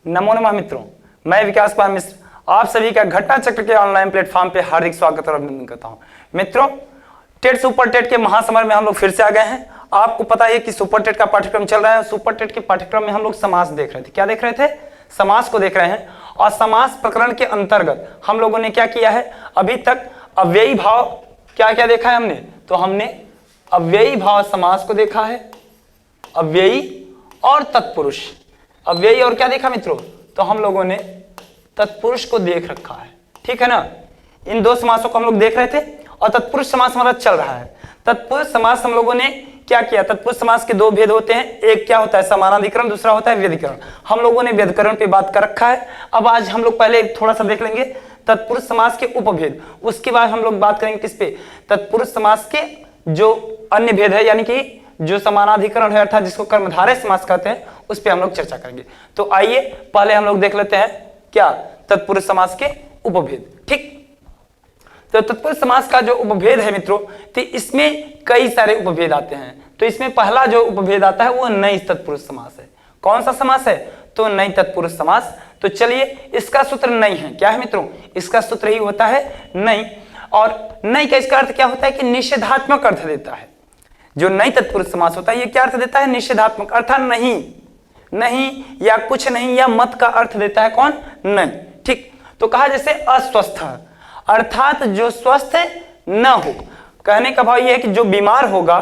नमो नमः मित्रों, मैं विकास कुमार मिश्र आप सभी का घटना चक्र के ऑनलाइन प्लेटफॉर्म पे हार्दिक स्वागत और अभिनंदन करता हूं। मित्रों, टेट सुपर टेट के महासमर में हम लोग फिर से आ गए हैं। आपको पता है कि सुपर टेट का पाठ्यक्रम चल रहा है। सुपर टेट के पाठ्यक्रम में हम लोग समास देख रहे थे। क्या देख रहे थे? समास को देख रहे हैं। और समास प्रकरण के अंतर्गत हम लोगों ने क्या किया है, अभी तक अव्ययी भाव क्या क्या देखा है हमने? तो हमने अव्ययी भाव समास को देखा है, अव्ययी और तत्पुरुष। अव्ययी और क्या देखा मित्रों? तो हम लोगों ने तत्पुरुष को देख रखा है, ठीक है ना। इन दो समासों को हम लोग देख रहे थे और तत्पुरुष समास हमारा चल रहा है। तत्पुरुष समास हम लोगों ने क्या किया? तत्पुरुष समास के दो भेद होते हैं, एक क्या होता है समानाधिकरण, दूसरा होता है व्यधिकरण। हम लोगों ने व्यधिकरण पे बात कर रखा है। अब आज हम लोग पहले थोड़ा सा देख लेंगे तत्पुरुष समास के उपभेद, उसके बाद हम लोग बात करेंगे किस पे? तत्पुरुष समास के जो अन्य भेद है, यानी कि जो समानाधिकरण है अर्थात जिसको कर्मधारय समास कहते हैं, उस पे हम लोग चर्चा करेंगे। तो आइए पहले हम लोग देख लेते हैं क्या तत्पुरुष समास के उपभेद। ठीक, तो तत्पुरुष समास का जो उपभेद है मित्रों, तो इसमें कई सारे उपभेद आते हैं। तो इसमें पहला जो उपभेद आता है वो नई तत्पुरुष समास है। कौन सा समास है? तो नई तत्पुरुष समास। तो चलिए, इसका सूत्र नई है। क्या है मित्रों? इसका सूत्र ही होता है नई। और नई का इसका अर्थ क्या होता है कि निषेधात्मक अर्थ देता है। जो नई तत्पुरुष समास होता है ये क्या अर्थ देता है? निषेधात्मक, अर्थात नहीं, नहीं या कुछ नहीं या मत का अर्थ देता है। कौन? नहीं। ठीक, तो कहा जैसे अस्वस्थ, अर्थात जो स्वस्थ न हो। कहने का भाव ये है कि जो बीमार होगा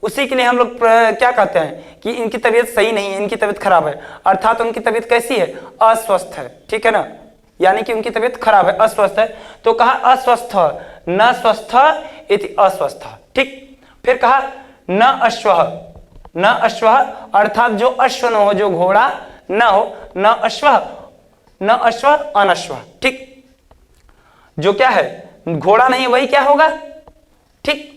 उसी के लिए हम लोग क्या कहते हैं कि इनकी तबीयत सही नहीं है, इनकी तबीयत खराब है, अर्थात उनकी तबीयत कैसी है? अस्वस्थ है, ठीक है ना, यानी कि उनकी तबीयत खराब है, अस्वस्थ है। तो कहा अस्वस्थ न स्वस्थ इति अस्वस्थ। ठीक, फिर कहा न अश्वः, न अश्वः अर्थात जो अश्व न हो, जो घोड़ा न हो, न अश्वः, न अश्वः अनश्वः। ठीक, जो क्या है घोड़ा नहीं वही क्या होगा? ठीक,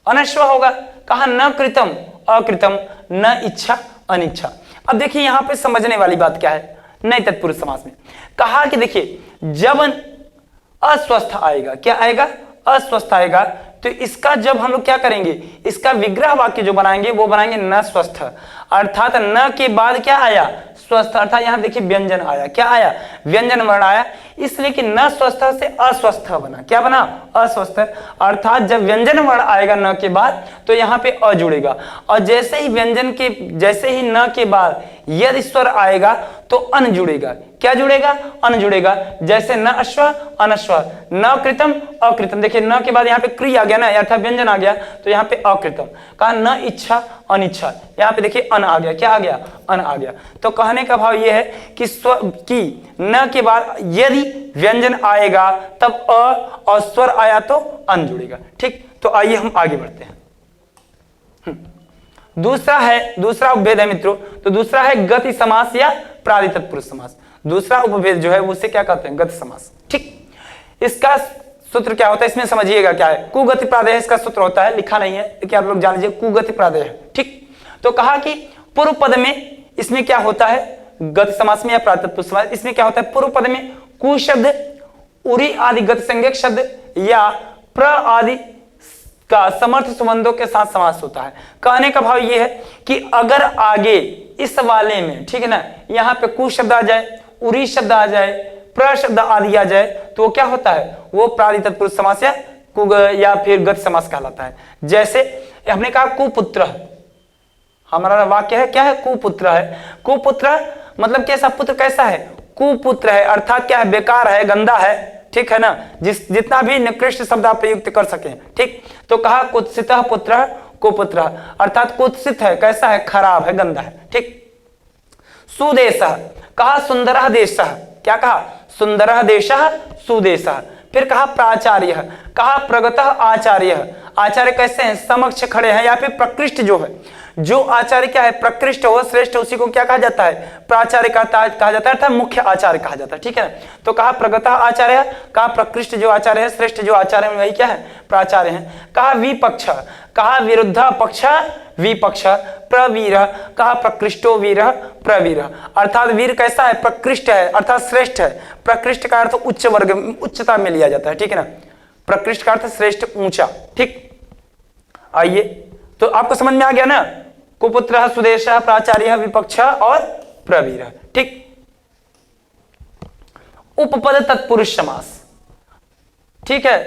अनश्व होगा। कहा न कृतम अकृतम, न इच्छा अनिच्छा। अब देखिए यहां पे समझने वाली बात क्या है नई तत्पुरुष समास में। कहा कि देखिए जब अस्वस्थ आएगा, क्या आएगा? अस्वस्थ आएगा, तो इसका जब हम लोग क्या करेंगे, इसका विग्रह वाक्य जो बनाएंगे वो बनाएंगे न स्वस्थ, अर्थात न के बाद क्या आया? स्वस्थ, अर्थात यहां देखिए व्यंजन आया। क्या आया? व्यंजन वर्ण आया, इसलिए कि न स्वस्थ से अस्वस्थ बना। क्या बना? अस्वस्थ। अर्थात जब व्यंजन वर्ण आएगा न के बाद तो यहाँ पे अ जुड़ेगा, और जैसे ही व्यंजन के जैसे ही न के बाद यदि स्वर आएगा तो अन जुड़ेगा। क्या जुड़ेगा? अन जुड़ेगा। जैसे न अश्व अनश्व, न कृतम अकृतम। देखिए न के बाद यहाँ पे क्रिया आ गया ना, अर्थात व्यंजन आ गया, तो यहाँ पे अकृतम। कहा न इच्छा अनिच्छा, यहाँ पे देखिए अन आ गया। क्या आ गया? अन आ गया। तो कहने का भाव ये है कि न के बाद यदि व्यंजन आएगा तब अ और स्वर आया तो अन जुड़ेगा। ठीक, तो आइए हम आगे बढ़ते हैं। दूसरा उपभेद है मित्रों, तो दूसरा है गति समास या प्रादि तत्पुरुष समास। दूसरा उपभेद जो है उसे क्या कहते हैं? गति समास। ठीक, इसका सूत्र क्या होता है इसमें समझिएगा क्या है। कुगति प्रादेय इसका सूत्र होता है, लिखा नहीं है लेकिन आप लोग जान लीजिए कुगति प्रादेय है। ठीक, तो कहा कि पूर्व पद में इसमें क्या होता है गति समास में या प्रादि तत्पुरुष समास, इसमें क्या होता है? पूर्व पद में कु शब्द, उरी आदि गति संज्ञक शब्द या प्र आदि का समर्थ संबंधों के साथ समास होता है। कहने का भाव ये है कि अगर आगे इस वाले में, ठीक है ना, यहाँ पे कु शब्द आ जाए, उरी शब्द आ जाए, प्र शब्द आदि आ जाए, तो वो क्या होता है? वो प्रादि तत्पुरुष समास या फिर गति समास कहलाता है। जैसे हमने कहा कुपुत्र, हमारा वाक्य है क्या है? कुपुत्र है। कुपुत्र मतलब कैसा? पुत्र कैसा है? कुपुत्र है, अर्थात क्या है? बेकार है, गंदा है, ठीक है ना, जितना भी निकृष्ट शब्द आप प्रयुक्त कर सके। ठीक, तो कहा कुत्सितः पुत्र कुपुत्र, अर्थात कुत्सित है, कैसा है? खराब है, गंदा है। ठीक, सुदेशः, कहा सुंदरः देशः। क्या कहा? सुंदरः देशः सुदेशः। फिर कहा प्राचार्य, कहा प्रगतः आचार्य। आचार्य कैसे हैं? समक्ष खड़े हैं, या फिर प्रकृष्ट जो है, जो आचार्य क्या है? प्रकृष्ट हो, श्रेष्ठ, उसी को क्या कहा जाता है? प्राचार्य कहा जाता है, अर्थात मुख्य आचार्य कहा जाता है। ठीक है, तो कहा प्रगतः आचार्य, कहा प्रकृष्ट जो आचार्य है, श्रेष्ठ जो आचार्य है वही क्या है? प्राचार्य हैं। कहा विपक्ष, कहा विरुद्ध पक्ष विपक्ष। प्रवीर, कहा प्रकृष्टो वीर प्रवीर, अर्थात वीर कैसा है? प्रकृष्ट है, अर्थात श्रेष्ठ है। प्रकृष्ट का अर्थ उच्च वर्ग, उच्चता में लिया जाता है। ठीक है ना, प्रकृष्ट का अर्थ श्रेष्ठ, ऊंचा। ठीक, आइए तो आपको समझ में आ गया ना, कुपुत्र सुदेश प्राचार्य विपक्ष और प्रवीर। ठीक, उपपद तत्पुरुष समास। ठीक है,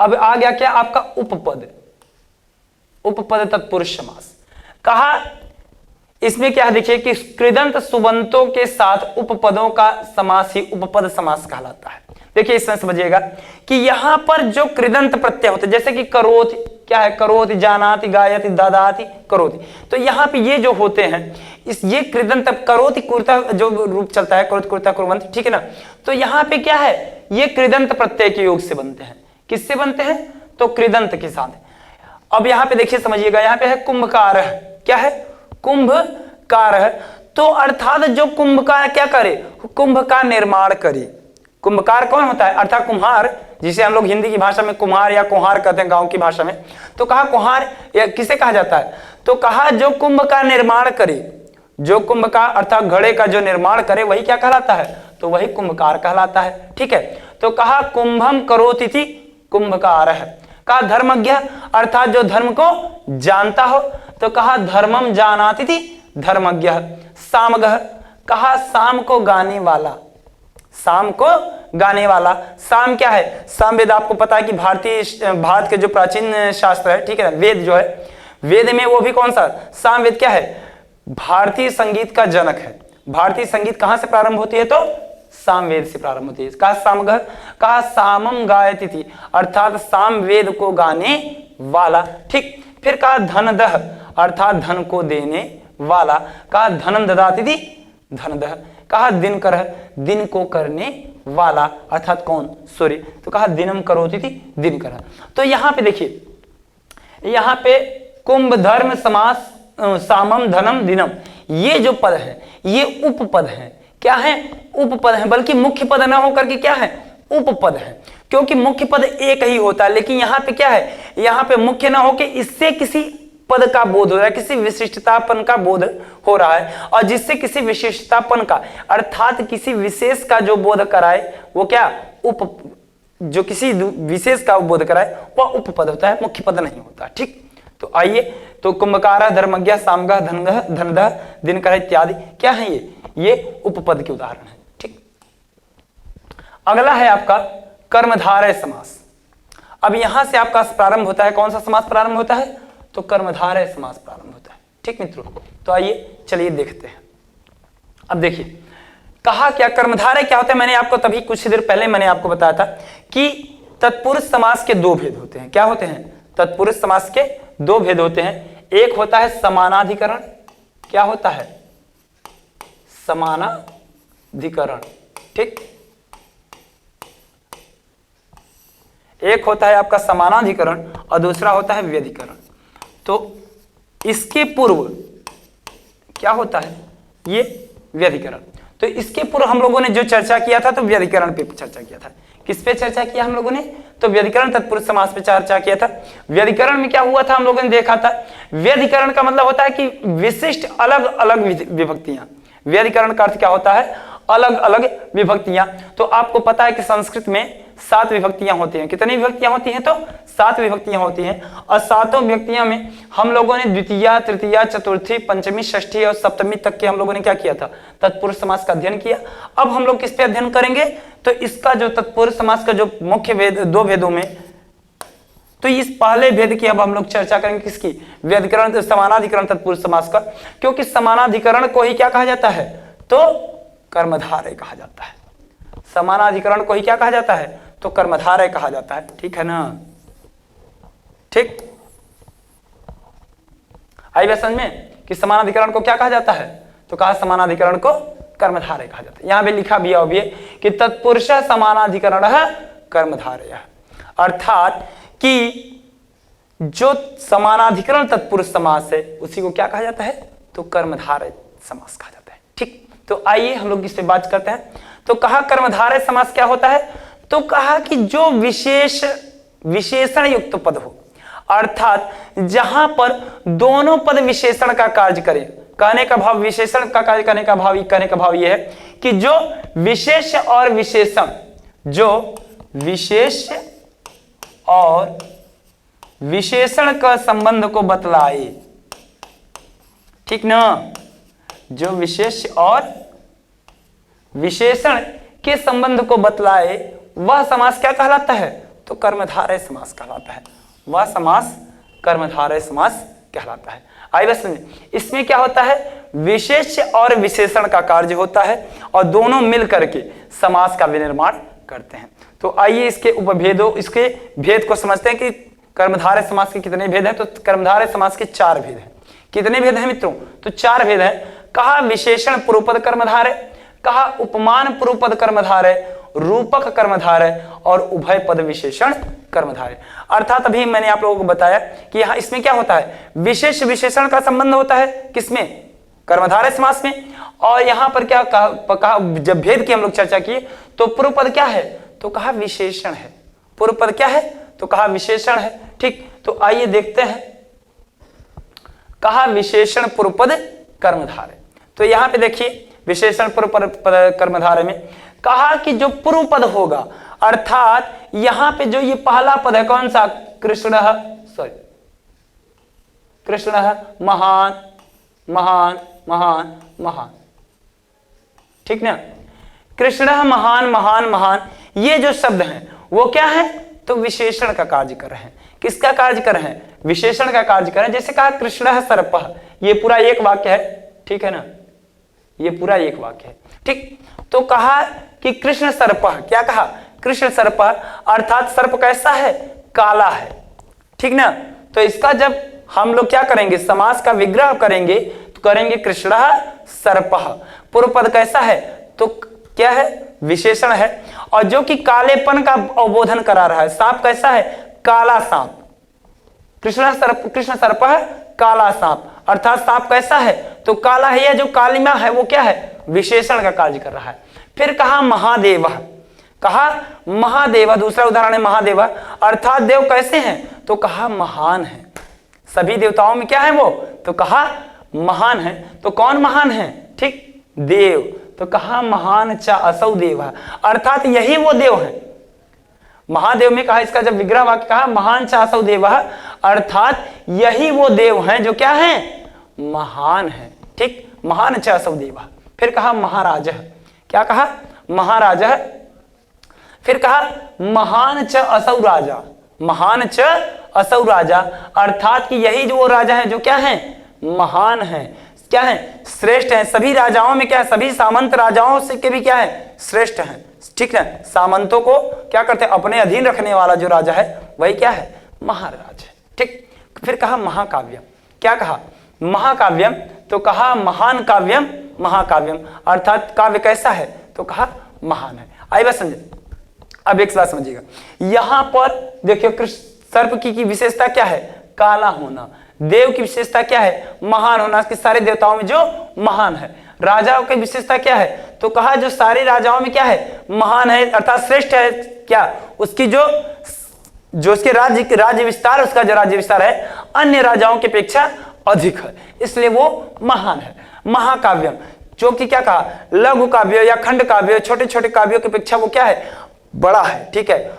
अब आ गया क्या आपका उपपद, उपपद तत्पुरुष समास। कहा इसमें क्या देखिए कि कृदंत सुबंतों के साथ उपपदों का समास ही उपपद समास कहलाता है। देखिए इसमें समझिएगा कि यहां पर जो कृदंत प्रत्यय होते जैसे कि करोति, क्या है, करोति, जानाति, गायति, ददाति, करोति, तो यहां पे ये जो होते हैं इस ये कृदंत करोति कुर्ता जो रूप चलता है, करोति कुर्ता कुर्वन्ति, ठीक है ना, तो यहां पे क्या है, ये कृदंत प्रत्यय के योग से बनते हैं। किससे बनते हैं, तो कृदंत के साथ। अब यहां पे देखिए समझिएगा, यहां पे है कुंभकार, क्या है, कुंभकार, तो अर्थात जो कुंभकार क्या करे, कुंभ का निर्माण करे। कुंभकार कौन होता है, अर्थात कुम्हार, जिसे हम लोग हिंदी की भाषा में कुम्हार या कुम्हार कहते हैं गांव की भाषा में। तो कहा कुम्हार या किसे कहा जाता है, तो कहा जो कुंभ का निर्माण करे, जो कुंभ का अर्थात घड़े का जो निर्माण करे वही क्या कहलाता है, तो वही कुंभकार कहलाता है। ठीक है, तो कहा कुंभम करोति थी कुंभकार है। कहा धर्मज्ञ अर्थात जो धर्म को जानता हो, तो कहा धर्मम जानाति थी धर्मज्ञ। सामगह कहा शाम को गाने वाला, शाम को गाने वाला। साम क्या है, सामवेद आपको पता है कि भारत के जो प्राचीन शास्त्र है, ठीक है ना, वेद जो है, वेद में वो भी कौन सा, सामवेद क्या है, भारतीय संगीत का जनक है। भारतीय संगीत कहां से प्रारंभ होती है, तो सामवेद से प्रारंभ होती है। कहा सामगह कहा सामम गायति थी अर्थात सामवेद को गाने वाला। ठीक, फिर कहा धनदह अर्थात धन को देने वाला। कहा धनम ददाति थी धनदह। कहा दिनकर दिन को करने वाला अर्थात कौन, सूर्य, तो कहा दिनम करोति थी दिनकर। तो यहां पे देखिए, यहां पे कुंभ धर्म समास सामम धनम दिनम, ये जो पद है ये उपपद है। क्या है, उपपद है, बल्कि मुख्य पद ना होकर के क्या है, उपपद है, क्योंकि मुख्य पद एक ही होता है। लेकिन यहां पे क्या है, यहां पे मुख्य ना होके इससे किसी पद का बोध हो रहा है, किसी विशिष्टतापन का बोध हो रहा है, और जिससे किसी विशिष्टतापन का अर्थात किसी विशेष का जो बोध कराए वो क्या, जो किसी विशेष का बोध कराए वह उपपद होता है, मुख्य पद नहीं होता। ठीक, तो आइए, तो कुंभकार, धर्मज्ञ, सामगह, धनगह, धनदह, दिनकर इत्यादि क्या है, ये उपपद के उदाहरण है। ठीक, अगला है आपका कर्मधारय समास। अब यहां से आपका प्रारंभ होता है, कौन सा समास प्रारंभ होता है, तो कर्मधारय समास प्रारंभ होता है। ठीक मित्रों, तो आइए चलिए देखते हैं। अब देखिए कहा क्या, कर्मधारय क्या होता है, मैंने आपको तभी कुछ देर पहले मैंने आपको बताया था कि तत्पुरुष समास के दो भेद होते हैं। क्या होते हैं, तत्पुरुष समास के दो भेद होते हैं। एक होता है समानाधिकरण, क्या होता है, समानाधिकरण। ठीक, एक होता है आपका समानाधिकरण और दूसरा होता है व्यधिकरण। तो इसके पूर्व क्या होता है, ये व्यधिकरण। तो इसके पूर्व हम लोगों ने जो चर्चा किया था तो व्यधिकरण पे चर्चा किया था। किस पे चर्चा किया हम लोगों ने, तो व्यधिकरण तत्पुरुष समास पे चर्चा किया था। व्यधिकरण में क्या हुआ था, हम लोगों ने देखा था, व्यधिकरण का मतलब होता है कि विशिष्ट अलग अलग विभक्तियां। व्यधिकरण का अर्थ क्या होता है, अलग अलग विभक्तियां। तो आपको पता है कि संस्कृत में 7 विभक्तियां होती हैं। कितनी विभक्तियां होती हैं, तो 7 विभक्तियां होती हैं। और 7 विभक्तियों में हम लोगों ने द्वितीया, तृतीया, चतुर्थी, पंचमी, षष्ठी और सप्तमी तक के हम लोगों ने क्या किया था, तत्पुरुष समास का अध्ययन किया। अब हम लोग किस पे अध्ययन करेंगे, तो इसका जो तत्पुरुष समास का जो मुख्य भेद, 2 भेदों में, तो इस पहले भेद की अब हम लोग चर्चा करेंगे, किसकी, व्यधिकरण समानाधिकरण तत्पुरुष समास का। क्योंकि समानाधिकरण को ही क्या कहा जाता है, तो कर्मधारय कहा जाता है। समानाधिकरण को ही क्या कहा जाता है, तो कर्मधारय कहा जाता है। ठीक है ना, ठीक, आई बात समझ में कि समानाधिकरण को क्या कहा जाता है, तो कहा समानाधिकरण को कर्मधारय कहा जाता है। यहां पे लिखा भी है कि तत्पुरुष समानाधिकरण कर्मधारय, अर्थात कि जो समानाधिकरण तत्पुरुष समास है उसी को क्या कहा जाता है, तो कर्मधारय समास कहा जाता है। ठीक, तो आइए हम लोग इस पे बात करते हैं। तो कहा कर्मधारय समास क्या होता है, तो कहा कि जो विशेषण युक्त पद हो, अर्थात जहां पर दोनों पद विशेषण का कार्य करें। कहने का भाव विशेषण का कार्य करने का भाव, कहने का भाव यह है कि जो विशेष और विशेषण, जो विशेष और विशेषण का संबंध को बतलाए। ठीक ना, जो विशेष और विशेषण के संबंध को बतलाए वह समास क्या कहलाता है? तो कर्मधारय समास कहलाता है। वह समास कर्मधारय समास कहलाता है। आइए बस इसमें क्या होता है? विशेष और विशेषण का कार्य होता है और दोनों मिल करके समास का विनिर्माण करते हैं। तो आइए इसके उपभेदों, इसके भेद को समझते हैं कि कर्मधारय समास के कितने भेद हैं। तो कर्मधारय समास के 4 भेद हैं। कितने भेद हैं मित्रों? तो 4 भेद हैं। कहा विशेषण पूर्वपद कर्मधारय, कहा उपमान पूर्वपद कर्मधारय, रूपक कर्मधारय और उभय पद विशेषण कर्मधारय। अर्थात अभी मैंने आप लोगों को बताया कि यहाँ इसमें क्या होता है? विशेष विशेषण का संबंध होता है किसमें? कर्मधारय समास में। और यहाँ पर क्या कहा? जब भेद की हम लोग चर्चा किए तो पूर्वपद क्या है? तो कहा विशेषण है। पूर्वपद क्या है? तो कहा विशेषण है। ठीक, तो आइए देखते हैं। कहा विशेषण पूर्वपद कर्मधारय। तो यहाँ पे देखिए विशेषण पूर्वपद कर्मधारय में कहा कि जो पूर्वपद होगा, अर्थात यहां पे जो ये पहला पद है कौन सा? कृष्णः, कृष्णः महान महान महान महान। ठीक ना? कृष्णः महान महान महान, ये जो शब्द हैं वो क्या है? तो विशेषण का कार्य कर रहे हैं। किसका कार्य कर रहे हैं? विशेषण का कार्य कर रहे हैं। जैसे कहा कृष्णः सर्पः, ये पूरा एक वाक्य है। ठीक है ना? ये पूरा एक वाक्य है। ठीक, तो कहा कि कृष्ण सर्पः, क्या कहा? कृष्ण सर्पः, अर्थात सर्प कैसा है? काला है। ठीक ना? तो इसका जब हम लोग क्या करेंगे? समास का विग्रह करेंगे तो करेंगे कृष्णः सर्पः। पूर्वपद कैसा है? तो क्या है? विशेषण है। और जो कि कालेपन का अवबोधन करा रहा है। सांप कैसा है? काला सांप। कृष्ण सर्पः काला सांप, अर्थात सांप कैसा है? तो काला है। या जो कालिमा है वो क्या है? विशेषण का कार्य कर रहा है। फिर कहा महादेव, कहा महादेव, दूसरा उदाहरण है महादेव, अर्थात देव कैसे हैं? तो कहा महान है। सभी देवताओं में क्या है वो? तो कहा महान है। तो कौन महान है? ठीक, देव। तो कहा महान च असौ देव, अर्थात यही वो देव है। महादेव में कहा, इसका जब विग्रह वाक्य कहा महान च असौ देव, अर्थात यही वो देव हैं जो क्या है? महान है। ठीक, महान च असौ देव। फिर कहा महाराज, क्या कहा? महाराज। फिर कहा महान च असौ राजा, महान च असौ राजा, अर्थात कि यही जो वो राजा है जो क्या है? महान है। क्या है? श्रेष्ठ है। सभी राजाओं में क्या है? सभी सामंत राजाओं से के भी क्या है? श्रेष्ठ है। ठीक है? सामंतों को क्या करते हैं? अपने अधीन रखने वाला जो राजा है वही क्या है? महाराज है। ठीक, फिर कहा महाकाव्यम, क्या कहा? महाकाव्यम। तो कहा महान काव्यम महाकाव्यम, अर्थात काव्य कैसा है? तो कहा महान है। आइए बस समझे। अब एक बात समझिएगा, यहां पर देखिए सर्प की विशेषता क्या है? काला होना। देव की विशेषता क्या है? महान होना, कि सारे देवताओं में जो महान है। राजाओं की विशेषता क्या है? तो कहा जो सारे राजाओं में क्या है? महान है, अर्थात श्रेष्ठ है। क्या? उसकी जो उसके राज्य विस्तार, उसका जो राज्य विस्तार है अन्य राजाओं की अपेक्षा अधिक है, इसलिए वो महान है। महाकाव्यम, जो कि क्या कहा? लघु काव्य या खंड काव्य, छोटे छोटे काव्यों की अपेक्षा वो क्या है? बड़ा है। ठीक है,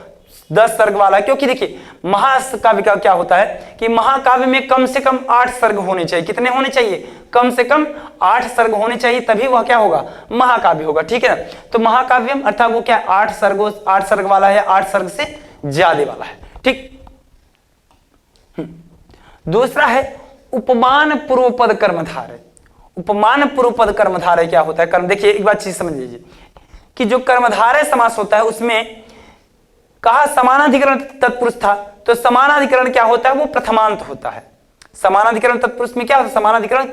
10 सर्ग वाला है। क्योंकि देखिए महाकाव्य का क्या होता है कि महाकाव्य में कम से कम 8 सर्ग होने चाहिए। कितने होने चाहिए? कम से कम 8 सर्ग होने चाहिए, तभी वह क्या होगा? महाकाव्य होगा। ठीक है ना? तो महाकाव्यम अर्थात वो क्या? 8 सर्ग वाला है, 8 सर्ग से ज्यादा वाला है। ठीक, दूसरा है उपमान पूर्वपद कर्मधारय। उपमान पूर्वपद कर्मधारय क्या होता है? कर्म, देखिए एक बात चीज समझ लीजिए कि जो कर्मधारय समास होता है उसमें कहा समानाधिकरण तत्पुरुष था। तो समानाधिकरण क्या होता है? वो प्रथमांत होता है। समानाधिकरण तत्पुरुष में क्या होता है? समानाधिकरण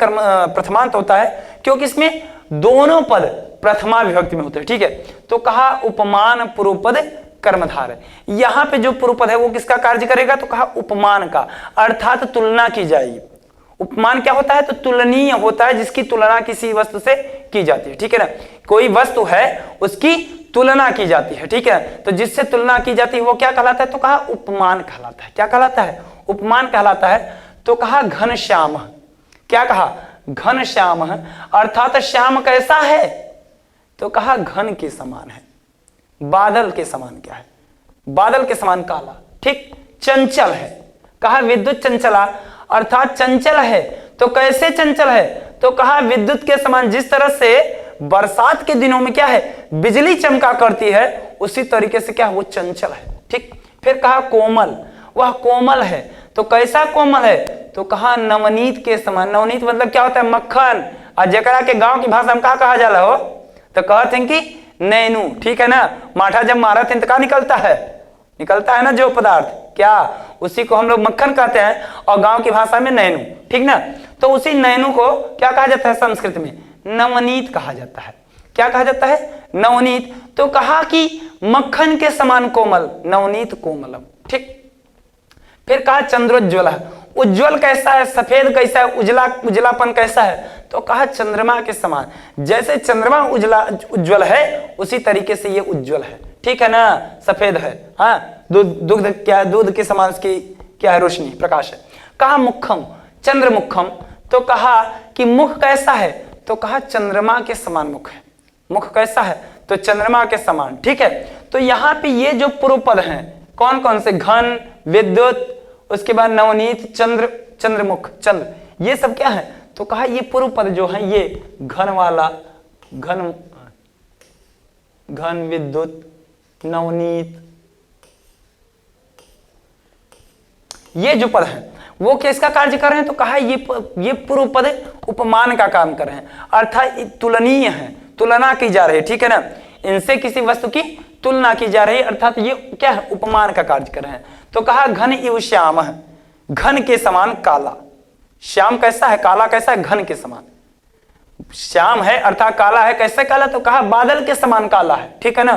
प्रथमांत होता है, क्योंकि इसमें दोनों पद प्रथमा विभक्ति में होते हैं। ठीक है, तो कहा उपमान पूर्वपद कर्मधारय। यहां पे जो पूर्वपद है वो किसका कार्य करेगा? तो कहा उपमान का, अर्थात तुलना की जाएगी। उपमान क्या होता है? तो तुलनीय होता है, जिसकी तुलना किसी वस्तु से की जाती है। ठीक है ना? कोई वस्तु है उसकी तुलना की जाती है। ठीक है, तो जिससे तुलना की जाती है वो क्या कहलाता है? तो कहा उपमान कहलाता है। क्या कहलाता है? उपमान कहलाता है। तो कहा घनश्याम, क्या कहा? घनश्याम, अर्थात श्याम कैसा है? तो कहा घन के समान है। बादल के समान क्या है? बादल के समान काला। ठीक, चंचल है, कहा विद्युत चंचला, अर्थात चंचल है। तो कैसे चंचल है? तो कहा विद्युत के समान, जिस तरह से बरसात के दिनों में क्या है, बिजली चमका करती है, उसी तरीके से क्या है, वो चंचल है। ठीक, फिर कहा कोमल, वह कोमल है। तो कैसा कोमल है, तो कहा नवनीत के समान। नवनीत मतलब क्या होता है, मक्खन। और जकरा के गांव की भाषा में कहा जाला हो, तो कहते हैं कि नैनू। ठीक है ना, माठा जब मारा थे तो क्या निकलता है ना जो पदार्थ, क्या, उसी को हम लोग मक्खन कहते हैं, और गांव की भाषा में नैनू। ठीक ना, तो उसी नैनू को क्या कहा जाता है संस्कृत में, नवनीत कहा जाता है। क्या कहा जाता है, नवनीत। तो कहा कि मक्खन के समान कोमल, नवनीत कोमलम। ठीक, फिर कहा चंद्रोज्ज्वल, उज्ज्वल कैसा है, सफेद कैसा है, उजलापन कैसा है, तो कहा चंद्रमा के समान। जैसे चंद्रमा उज्ज्वल है, उसी तरीके से ये उज्ज्वल है। ठीक है ना, सफेद है। हाँ, दूध क्या है, दूध के समान की क्या है, रोशनी, प्रकाश है। कहा मुखम, चंद्रमुखम। तो कहा कि मुख कैसा है, तो कहा चंद्रमा के समान मुख है। मुख कैसा है, तो चंद्रमा के समान। ठीक है, तो यहाँ पे ये जो पूर्व पद हैं कौन कौन से, घन, विद्युत, उसके बाद नवनीत, चंद्र, चंद्रमुख, चंद्र, ये सब क्या है, तो कहा ये पूर्व पद जो है ये घन वाला, घन, विद्युत, नवनीत, ये जो पद है वो किसका कार्य कर रहे हैं, तो कहा ये पूर्व पद उपमान का काम कर रहे हैं, अर्थात तुलनीय है, तुलना की जा रही है। ठीक है ना, इनसे किसी वस्तु की तुलना की जा रही है, अर्थात ये क्या है, उपमान का कार्य कर रहे हैं। तो कहा घन इव श्याम, घन के समान काला। श्याम कैसा है, काला कैसा है, घन के समान। श्याम है अर्थात काला है, कैसे काला, तो कहा बादल के समान काला है। ठीक है ना,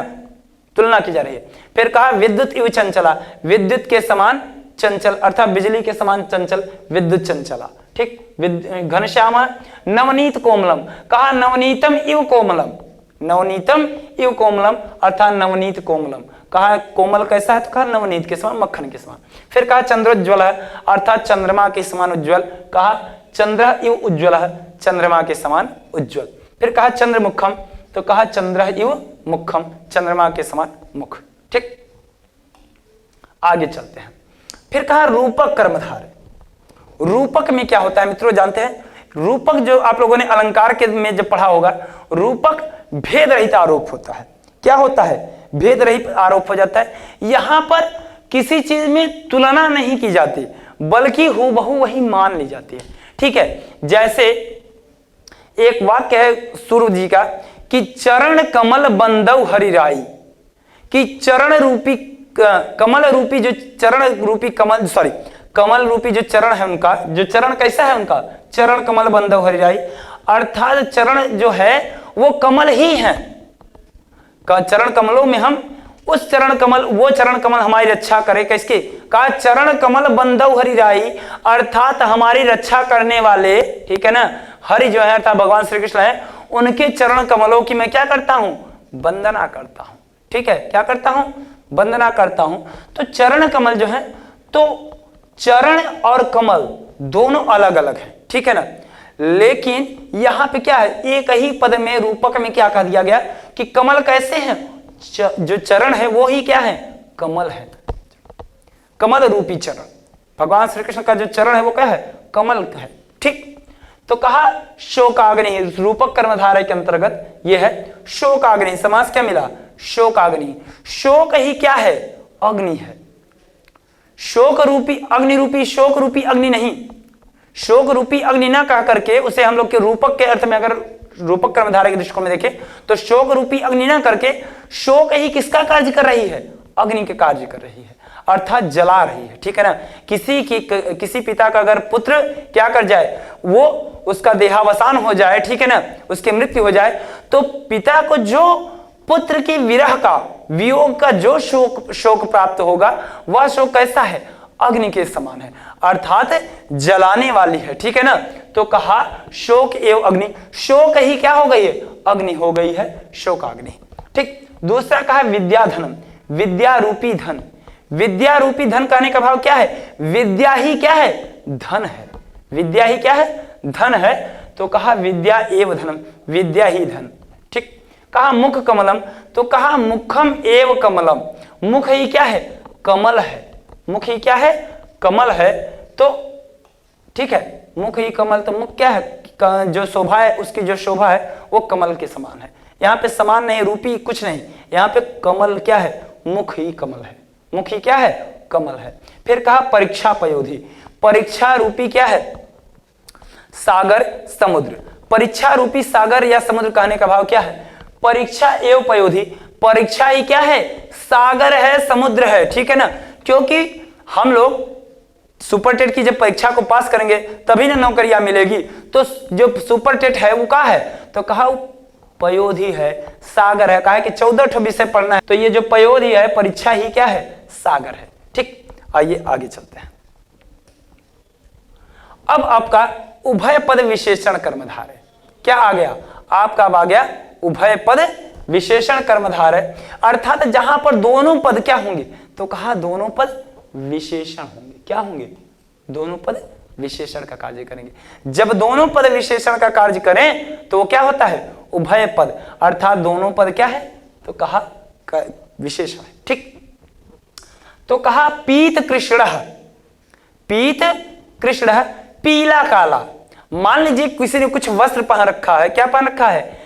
तुलना की जा रही है। फिर कहा विद्युत इव चंचला, विद्युत के समान चंचल, अर्थात बिजली के समान चंचल, विद्युत चंचला। ठीक, घनश्याम। नवनीत कोमलम, कहा नवनीतम इव कोमलम, नवनीतम इव कोमलम, अर्थात नवनीत कोमलम। कहा कोमल कैसा है, तो कहा नवनीत के समान, मक्खन के समान। फिर कहा चंद्रोज्ज्वल है, अर्थात चंद्रमा के समान उज्ज्वल। कहा चंद्र इव उज्ज्वल है, चंद्रमा के समान उज्ज्वल। फिर कहा चंद्रमुखम, तो कहा चंद्र इव मुखम, चंद्रमा के समान मुख। ठीक, आगे चलते हैं। फिर कहा रूपक कर्मधारय। रूपक में क्या होता है मित्रों, जानते हैं, रूपक जो आप लोगों ने अलंकार के में जब पढ़ा होगा, रूपक भेद रहित आरोप होता है। क्या होता है, भेद रहित आरोप हो जाता है। यहां पर किसी चीज में तुलना नहीं की जाती, बल्कि हूबहू वही मान ली जाती है। ठीक है, जैसे एक वाक्य है सूर्य जी का कि चरण कमल बंदव हरिराई, कि चरण रूपी कमल रूपी जो चरण रूपी कमल, सॉरी कमल रूपी जो चरण है उनका, जो चरण कैसा है उनका, चरण कमल बंदव हरिराई, अर्थात चरण जो है वो कमल ही है। चरण कमलों में हम उस चरण कमल, वो चरण कमल हमारी रक्षा करे, किसकी, कहा चरण कमल बंदव हरिराई, अर्थात हमारी रक्षा करने वाले, ठीक है ना, हरि जो है अर्थात भगवान श्री कृष्ण है, उनके चरण कमलों की मैं क्या करता हूं, वंदना करता हूं। ठीक है, क्या करता हूं, वंदना करता हूं। तो चरण कमल जो है, तो चरण और कमल दोनों अलग अलग हैं। ठीक है ना, लेकिन यहां पे क्या है, एक ही पद में रूपक में क्या कह दिया गया कि कमल कैसे हैं, जो चरण है वो ही क्या है, कमल है, कमल रूपी चरण। भगवान श्री कृष्ण का जो चरण है वो क्या है, कमल है। ठीक, तो कहा शोकाग्नि, रूपक कर्मधारय के अंतर्गत ये है शोकाग्नि। समास क्या मिला, शोकाग्नि। शोक ही क्या है, अग्नि है। शोक रूपी अग्नि रूपी, शोक रूपी अग्नि नहीं, शोक रूपी अग्नि ना कह करके उसे हम लोग के रूपक के अर्थ में अगर रूपक कर्मधारय के दृष्टिकोण में देखें तो शोक रूपी अग्नि ना करके शोक ही किसका कार्य कर रही है, अग्नि के कार्य कर रही है, अर्थात जला रही है। ठीक है ना, किसी पिता का अगर पुत्र क्या कर जाए, वो उसका देहावसान हो जाए, ठीक है ना, उसकी मृत्यु हो जाए, तो पिता को जो पुत्र की विरह का, वियोग का जो शोक प्राप्त होगा, वह शोक कैसा है, अग्नि के समान है, अर्थात जलाने वाली है। ठीक है ना, तो कहा शोक एवं अग्नि, शोक ही क्या हो गई है, अग्नि हो गई है, शोकाग्नि। ठीक, दूसरा कहा विद्याधनम, विद्या रूपी धन। विद्या रूपी धन कहने का भाव क्या है, विद्या ही क्या है, धन है, विद्या ही क्या है, धन है। तो कहा विद्या एव धनम, विद्या ही धन। ठीक, कहा मुख कमलम, तो कहा मुखम एव कमलम, मुख ही क्या है, कमल है, मुख ही क्या है, कमल है। तो ठीक है, मुख ही कमल, तो मुख क्या है, जो शोभा है, उसकी जो शोभा है वो कमल के समान है। यहाँ पे समान नहीं, रूपी कुछ नहीं, यहाँ पे कमल क्या है, मुख ही कमल है, मुख ही क्या है, कमल है। फिर कहा परीक्षा पयोधि, परीक्षा रूपी क्या है, सागर समुद्र। परीक्षा रूपी सागर या समुद्र कहने का भाव क्या है, परीक्षा एवं पयोधि, परीक्षा ही क्या है, सागर है, समुद्र है, ठीक है ना। क्योंकि हम लोग सुपर टेट की जब परीक्षा को पास करेंगे तभी ना नौकरियां मिलेगी, तो जो सुपर टेट है वो क्या है, तो कहा पयोधि है, सागर है। कहा कि 14 विषय पढ़ना है, तो ये जो पयोधि है, परीक्षा ही क्या है, सागर है। ठीक, आइए आगे चलते हैं। अब आपका उभय पद विशेषण कर्मधार है, क्या आ गया आपका, अब आ गया उभय पद विशेषण कर्मधार है, अर्थात जहां पर दोनों पद क्या होंगे, तो कहा दोनों पद विशेषण होंगे। क्या होंगे, दोनों पद विशेषण का कार्य करेंगे। जब दोनों पद विशेषण का कार्य करें तो वो क्या होता है, उभय पद, अर्थात दोनों पद क्या है, तो कहा विशेषण है। ठीक, तो कहा पीत कृष्ण, पीत कृष्ण, पीला काला। मान लीजिए किसी ने कुछ वस्त्र पहन रखा है, क्या पहन रखा है,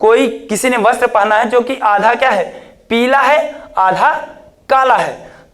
कोई किसी ने वस्त्र पहना है जो कि आधा क्या है, पीला है, आधा काला है,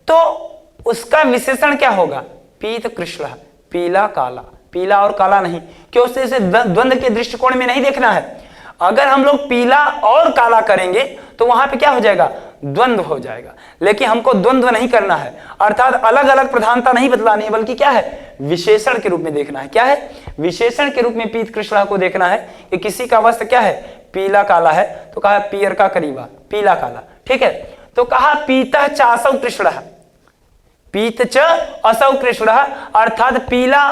तो उसका विशेषण क्या होगा, पीत कृष्ण, पीला काला, पीला और काला नहीं, क्यों, इसे द्वंद्व के दृष्टिकोण में नहीं देखना है। अगर हम लोग पीला और काला करेंगे तो वहां पे क्या हो जाएगा, द्वंद्व हो जाएगा, लेकिन हमको द्वंद्व नहीं करना है, अर्थात अलग अलग प्रधानता नहीं बदलानी है, बल्कि क्या है, विशेषण के रूप में देखना है। क्या है, विशेषण के रूप में पीत कृष्णा को देखना है कि किसी का वस्त्र क्या है, पीला काला है, तो कहा पियर का करीबा, पीला काला। ठीक है, तो कहा पीतः चासौ कृष्ण, पीत च असौ कृष्ण, अर्थात पीला,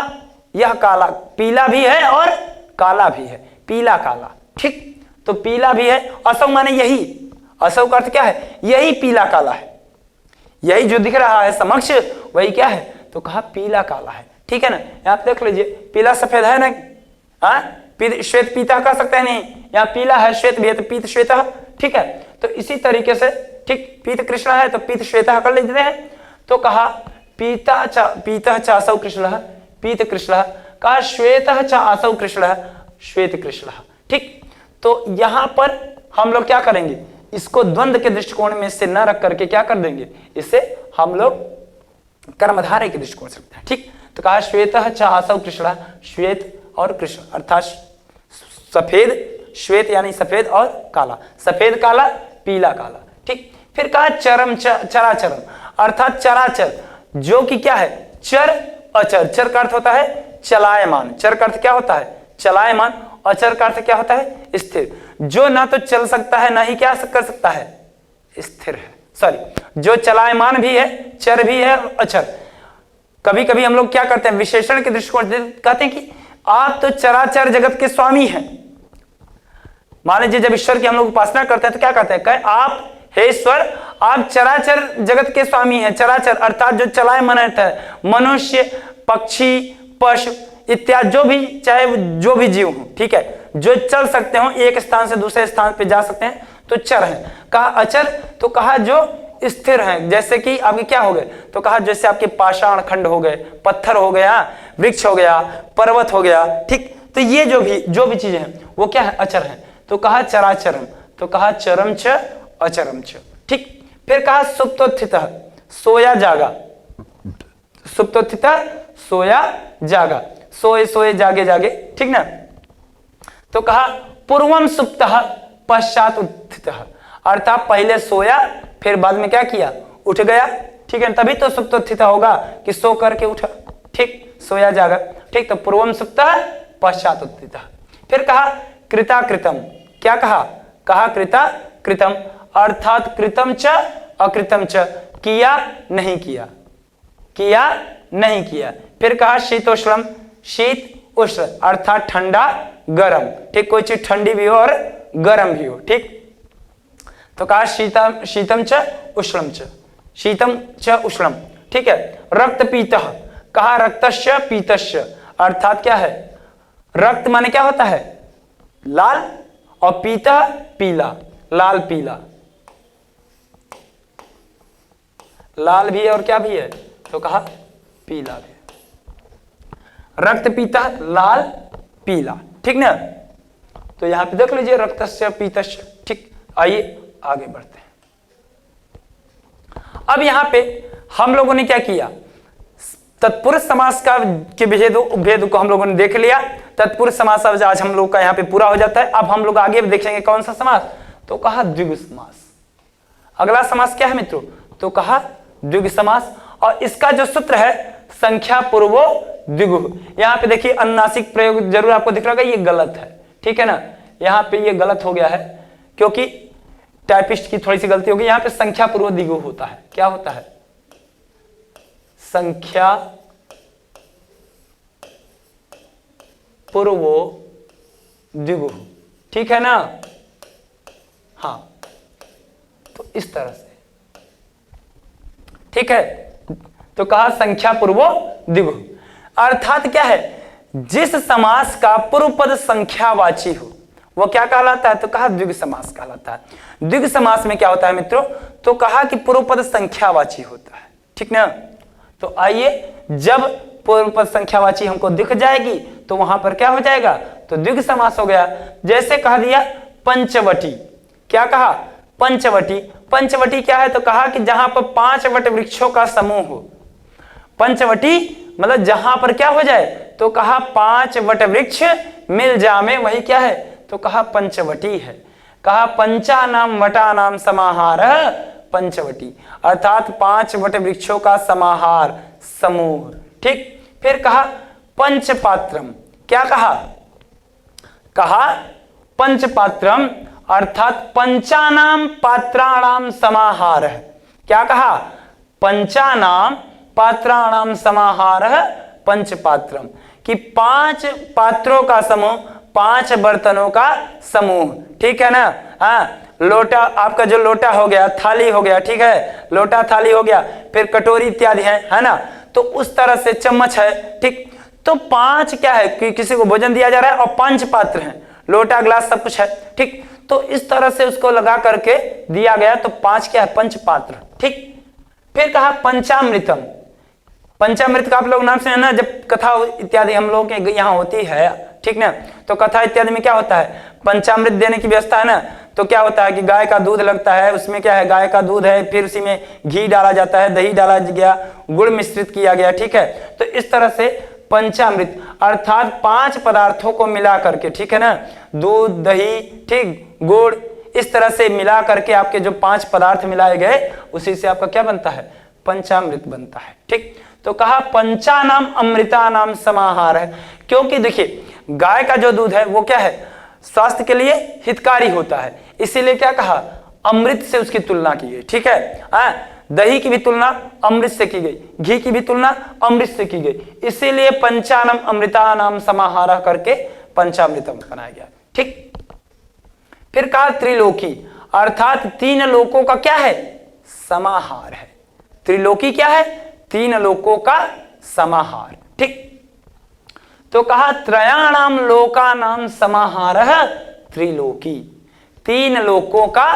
यह काला, पीला भी है और काला भी है, पीला काला। ठीक, तो पीला भी है, असौ माने यही, असौ का अर्थ क्या है, यही पीला काला है, यही जो दिख रहा है समक्ष वही क्या है, तो कहा पीला काला है। ठीक है ना, यहां देख लीजिए, पीला सफेद है ना, हाँ, श्वेत पीता कह सकते हैं, नहीं, यहाँ पीला है, श्वेत भी है, तो पीत श्वेत। ठीक है, तो इसी तरीके से, ठीक, पीत कृष्ण है तो पीत श्वेत कर लेते हैं, तो कहा पीतः चासौ कृष्ण, पीत कृष्ण, कहा श्वेतः चासौ कृष्ण, श्वेत कृष्ण। ठीक, तो यहां पर हम लोग क्या करेंगे, इसको द्वंद्व के दृष्टिकोण में से न रख करके क्या कर देंगे, इसे हम लोग कर्मधारय के दृष्टिकोण से रखते हैं। ठीक, तो कहा श्वेतः चासौ कृष्ण, श्वेत और कृष्ण, अर्थात सफेद श्वेत यानी सफेद और काला, सफेद काला, पीला काला। ठीक, फिर कहा चरम चराचरम, अर्थात चराचर, जो कि क्या है, चर अचर, चर का अर्थ होता है चलायमान, चर का अर्थ क्या होता है, चलायमान, अचर का अर्थ क्या होता है, स्थिर, जो ना तो चल सकता है ना ही क्या कर सकता है, स्थिर है, सॉरी, जो चलायमान भी है, चर भी है, अचर। कभी कभी हम लोग क्या करते हैं, विशेषण के दृष्टिकोण से कहते हैं कि आप तो चराचर जगत के स्वामी हैं। मान लीजिए जब ईश्वर की हम लोग उपासना करते हैं तो क्या कहते हैं, कहे आप हे ईश्वर, आप चराचर जगत के स्वामी हैं। चराचर अर्थात जो चलायमान रहता है, मनुष्य, पक्षी, पशु इत्यादि, जो भी, चाहे जो भी जीव हो, ठीक है, जो चल सकते हो, एक स्थान से दूसरे स्थान पे जा सकते हैं, तो चर है। कहा अचर, तो कहा जो स्थिर हैं, जैसे कि आपके क्या हो गए, तो कहा जैसे आपके पाषाण खंड हो गए, पत्थर हो गया, वृक्ष हो गया, पर्वत हो गया। ठीक, तो ये जो भी चीजें हैं वो क्या है, अचर है, तो कहा चराचरम, तो कहा चरम च अचरम च। ठीक, फिर कहा सुप्तोत्थितः, सोया जागा, सुप्तोत्थितः सोया जागा, सोए सोए जागे जागे। ठीक ना, तो कहा पूर्वम सुप्तः पश्चात उत्थितः, अर्थात पहले सोया फिर बाद में क्या किया, उठ गया। ठीक है, तभी तो सुप्तोत्थितः होगा कि सो करके उठा। ठीक, सोया जागा। ठीक, तो पूर्वम सुप्तः पश्चात उत्थितः। फिर कहा कृता कृतम, क्या कहा, कहा कृता कृतम, अर्थात कृतम च अकृतम च, किया नहीं किया, किया नहीं किया। फिर कहा शीतोष्णम, शीत उष्ण, अर्थात ठंडा गरम। ठीक, कोई चीज ठंडी भी हो और गरम भी हो। ठीक, तो कहा शीतम, शीतम च उष्णम च, शीतम च उष्णम। ठीक है, रक्त पीतः, कहा रक्तस्य पीतस्य, अर्थात क्या है, रक्त माने क्या होता है, लाल, और पीता पीला, लाल पीला, लाल भी है और क्या भी है, तो कहा पीला भी है। रक्त पीता लाल पीला, ठीक ना। तो यहां पे देख लीजिए रक्तस्य पीतस्य, ठीक। आइए आगे बढ़ते हैं। अब यहां पे हम लोगों ने क्या किया, तत्पुरुष समास का के भेद को हम लोगों ने देख लिया। तत्पुरुष समास आज हम लोग का यहाँ पे पूरा हो जाता है। अब हम लोग आगे देखेंगे कौन सा समास, तो कहा द्विगु समास। अगला समास क्या है मित्रों, तो कहा द्विगु समास। और इसका जो सूत्र है संख्या पूर्वो द्विगु। यहाँ पे देखिए अनुनासिक प्रयोग जरूर आपको दिख रहा होगा, ये गलत है, ठीक है ना। यहाँ पे ये गलत हो गया है क्योंकि टाइपिस्ट की थोड़ी सी गलती होगी। यहाँ पे संख्या पूर्व द्विगु होता है। क्या होता है, संख्या पूर्वो द्विगु, ठीक है ना। हाँ, तो इस तरह से, ठीक है। तो कहा संख्या पूर्वो द्विगु, अर्थात क्या है, जिस समास का पूर्व पद संख्यावाची हो वो क्या कहलाता है, तो कहा द्विगु समास कहलाता है। द्विगु समास में क्या होता है मित्रों, तो कहा कि पूर्व पद संख्यावाची होता है, ठीक ना। तो आइए, जब पूर्व पद संख्यावाची हमको दिख जाएगी तो वहां पर क्या हो जाएगा, तो द्विगु समास हो गया। जैसे कह दिया पंचवटी, क्या कहा, पंचवटी। पंचवटी क्या है, तो कहा कि जहां पर 5 वट वृक्षों का समूह हो। पंचवटी मतलब जहां पर क्या हो जाए, तो कहा 5 वट वृक्ष मिल जामे, वही क्या है, तो कहा पंचवटी है। कहा पंचानाम वटानाम समाहारः पंचवटी, अर्थात 5 वट वृक्षों का समाहार, समूह, ठीक। फिर कहा पंचपात्रम, क्या कहा, कहा पंचपात्रम, अर्थात पंचानाम पात्राणाम समाहारः। क्या कहा, पंचानाम पात्राणाम समाहारः पंचपात्रम, कि 5 पात्रों का समूह, 5 बर्तनों का समूह, ठीक है ना। हाँ, लोटा, आपका जो लोटा हो गया, थाली हो गया, ठीक है, लोटा थाली हो गया, फिर कटोरी इत्यादि है ना। तो उस तरह से चम्मच है, ठीक। तो 5 क्या है कि किसी को भोजन दिया जा रहा है, और 5 पात्र हैं, लोटा गिलास सब कुछ है, ठीक। तो इस तरह से उसको लगा करके दिया गया, तो 5 क्या है, पंच पात्र, ठीक। फिर कहा पंचामृतम। पंचामृत का आप लोग नाम सुने ना, जब कथा इत्यादि हम लोग के यहाँ होती है, ठीक ना। तो कथा इत्यादि में क्या होता है, पंचामृत देने की व्यवस्था है ना। तो क्या होता है कि गाय का दूध लगता है, उसमें क्या है, गाय का दूध है, फिर उसी में घी डाला जाता है, दही डाला गया, गुड़ मिश्रित किया गया, ठीक है। तो इस तरह से पंचामृत अर्थात 5 पदार्थों को मिला करके, ठीक है ना, दूध, दही, ठीक, गुड़, इस तरह से मिला करके आपके जो 5 पदार्थ मिलाए गए, उसी से आपका क्या बनता है, पंचामृत बनता है, ठीक। तो कहा पंचानाम अमृतानाम समाहार है, क्योंकि देखिए गाय का जो दूध है वो क्या है, स्वास्थ्य के लिए हितकारी होता है, इसीलिए क्या कहा, अमृत से उसकी तुलना की गई, ठीक है। दही की भी तुलना अमृत से की गई, घी की भी तुलना अमृत से की गई, इसीलिए पंचानम अमृतानाम समाहार करके पंचामृतम बनाया गया, ठीक। फिर कहा त्रिलोकी, अर्थात 3 लोकों का क्या है, समाहार है। त्रिलोकी क्या है, 3 लोकों का समाहार, ठीक। तो कहा त्रयाणाम लोकानाम समाहारः त्रिलोकी, 3 लोकों का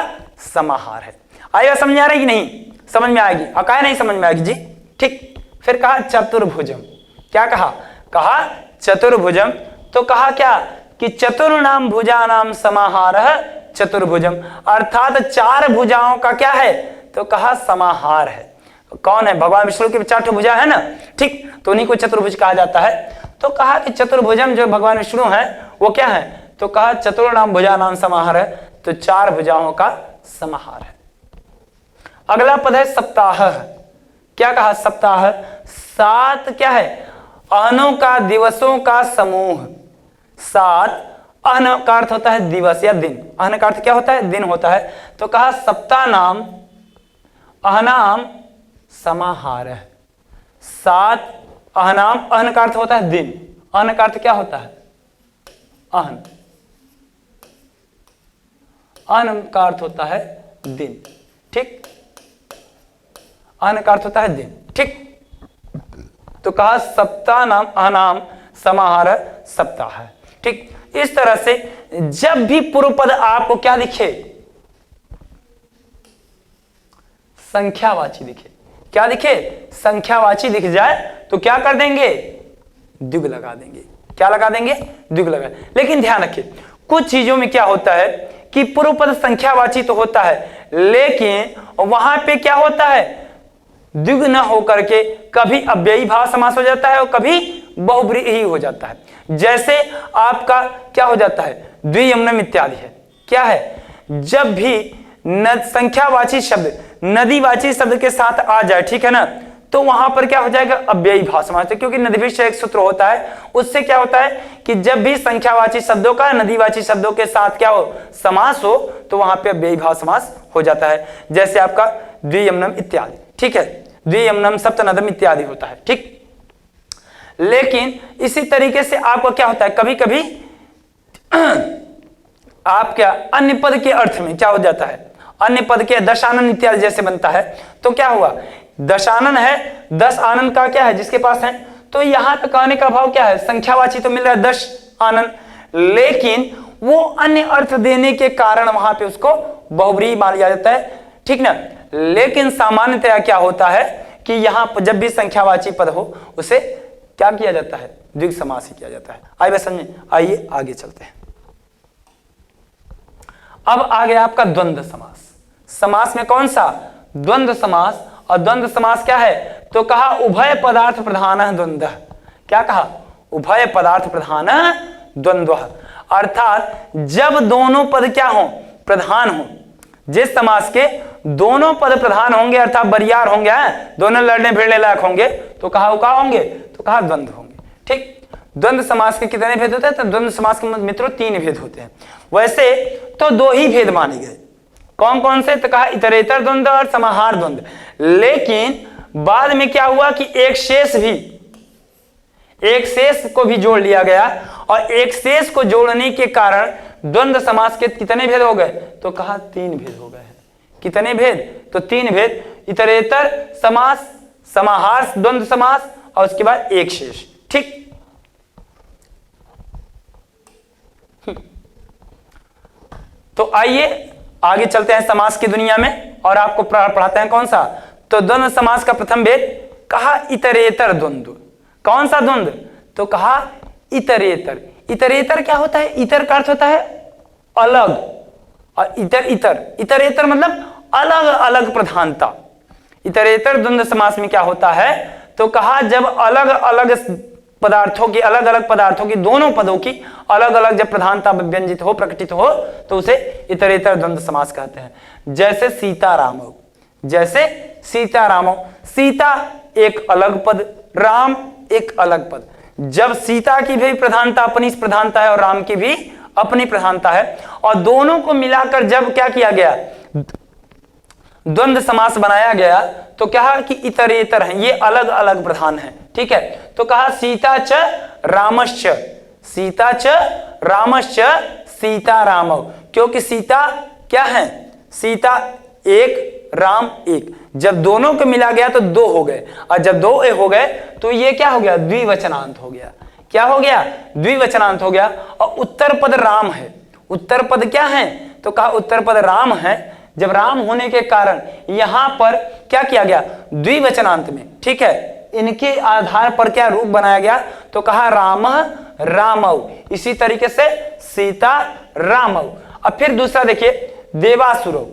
समाहार है। आएगा, समझ आ रही कि नहीं, समझ में आएगी, अकाय नहीं समझ में आएगी जी, ठीक। फिर कहा चतुर्भुजम, क्या कहा, कहा चतुर्भुजम। तो कहा क्या कि चतुर्नाम भुजानाम समाहारः चतुर्भुजम, अर्थात 4 भुजाओं का क्या है, तो कहा समाहार है। कौन है, भगवान विष्णु की 4 भुजा है ना, ठीक, तो उन्हीं को चतुर्भुज कहा जाता है। तो कहा कि चतुर्भुजम जो भगवान विष्णु है वो क्या है, तो कहा चतुर्नाम भुजानाम समाहार है, तो 4 भुजाओं का समाहार है। अगला पद है सप्ताह, क्या कहा, सप्ताह 7 क्या है, अहनों का, दिवसों का समूह। 7 अहन का अर्थ होता है दिवस या दिन, अहन का अर्थ क्या होता है, दिन होता है। तो कहा सप्ताह नाम अहनाम समाहार है। 7 अहनाम, अहन का अर्थ होता है दिन, अहन का अर्थ क्या होता है, अहन, अहन का अर्थ होता है दिन, ठीक, अहन का अर्थ होता है दिन, ठीक। तो कहा सप्ताह नाम अहनाम समाहार सप्ताह है, ठीक। इस तरह से जब भी पूर्व पद आपको क्या दिखे, संख्यावाची दिखे, क्या दिखे, संख्यावाची दिख जाए तो क्या कर देंगे, द्विग लगा देंगे। क्या लगा देंगे? द्विग लगा। लेकिन ध्यान रखिए, कुछ चीजों में क्या होता है कि पूर्व पद संख्यावाची तो होता है, लेकिन वहां पे क्या होता है, द्विग न होकर के कभी अव्ययी भाव समास हो जाता है और कभी बहुब्रीहि हो जाता है। जैसे आपका क्या हो जाता है, द्वियमनम इत्यादि है। क्या है? जब भी संख्यावाची शब्द नदीवाची शब्द के साथ आ जाए, ठीक है ना, तो वहां पर क्या हो जाएगा, अव्ययी भाव समास, क्योंकि नदीविश एक सूत्र होता है, उससे क्या होता है कि जब भी संख्यावाची शब्दों का नदीवाची शब्दों के साथ क्या हो, समास हो, तो वहां पे अव्ययी भाव समास हो जाता है। जैसे आपका द्वियमनम इत्यादि, ठीक है, द्वियमनम सप्तनदम इत्यादि होता है, ठीक। लेकिन इसी तरीके से आपको क्या होता है, कभी कभी आप क्या अन्य पद के अर्थ में क्या हो जाता है, अन्य पद के दशानन इत्यादि जैसे बनता है, तो क्या हुआ, दशानन है, 10 आनंद का क्या है जिसके पास है, तो यहां पे कहने का भाव क्या है, संख्यावाची तो मिल रहा है 10 आनंद, लेकिन वो अन्य अर्थ देने के कारण वहां पे उसको बहुब्रीहि मान लिया जाता है, ठीक ना। लेकिन सामान्यतया क्या होता है कि यहां पर जब भी संख्यावाची पद हो उसे क्या किया जाता है, द्विग समास ही किया जाता है। आइए समझे, आइए आगे चलते हैं। अब आ गया आपका द्वंद्व समास। समास में कौन सा, द्वंद्व समास। और द्वंद्व समास क्या है, तो कहा उभय पदार्थ प्रधान द्वंद्व। क्या कहा, उभय पदार्थ प्रधान द्वंद्व, अर्थात जब दोनों पद क्या हो, प्रधान हो, जिस समास के दोनों पद प्रधान होंगे अर्थात बरियार होंगे, दोनों लड़ने भिड़ने लायक होंगे, तो कहा वो क्या होंगे, तो कहा द्वंद्व होंगे, ठीक। द्वंद्व समास के कितने भेद होते हैं, तो द्वंद्व समास के मित्रों 3 भेद होते हैं। वैसे तो 2 ही भेद माने गए, कौन कौन से, तो कहा इतरेतर द्वंद्व और समाहार द्वंद्व। लेकिन बाद में क्या हुआ कि एक शेष को भी जोड़ लिया गया, और एक शेष को जोड़ने के कारण द्वंद्व समास के कितने भेद हो गए, तो कहा 3 भेद हो गए हैं। कितने भेद, तो 3 भेद, इतरेतर समास, समाहार द्वंद्व समास, और उसके बाद एक शेष, ठीक। तो आइए आगे चलते हैं समास की दुनिया में, और आपको पढ़ाते हैं कौन सा, तो द्वंद्व समास का प्रथम भेद कहा इतरेतर द्वंद्व। कौन सा द्वंद्व, तो कहा इतरेतर। इतरेतर क्या होता है, इतर का अर्थ होता है अलग, और इतरेतर मतलब अलग अलग प्रधानता। इतरेतर द्वंद्व समास में क्या होता है, तो कहा जब अलग अलग पदार्थों की, अलग अलग पदार्थों की, दोनों पदों की अलग अलग जब प्रधानता व्यंजित हो, प्रकटित हो, तो उसे इतरेतर द्वंद्व समास कहते हैं। जैसे सीतारामो, जैसे सीतारामो, सीता एक अलग पद, राम एक अलग पद। जब सीता की भी प्रधानता अपनी प्रधानता है और राम की भी अपनी प्रधानता है, और दोनों को मिलाकर जब क्या किया गया, द्वंद्व समास बनाया गया, तो क्या कि इतरेतर हैं, ये अलग अलग प्रधान हैं, ठीक है। तो कहा सीता च रामश्च, सीता च रामश्च सीतारामौ, क्योंकि सीता क्या है, सीता एक, राम एक। जब दोनों को मिला गया तो 2 हो गए, और जब 2 हो गए तो ये क्या हो गया, द्विवचनांत हो गया। क्या हो गया, द्विवचनांत हो गया। और उत्तर पद राम है, उत्तर पद क्या है, तो कहा उत्तर पद राम है। जब राम होने के कारण यहां पर क्या किया गया, द्विवचनांत में, ठीक है, इनके आधार पर क्या रूप बनाया गया, तो कहा राम रामौ। इसी तरीके से सीता रामौ। अब फिर दूसरा देखिए, देवासुरौ।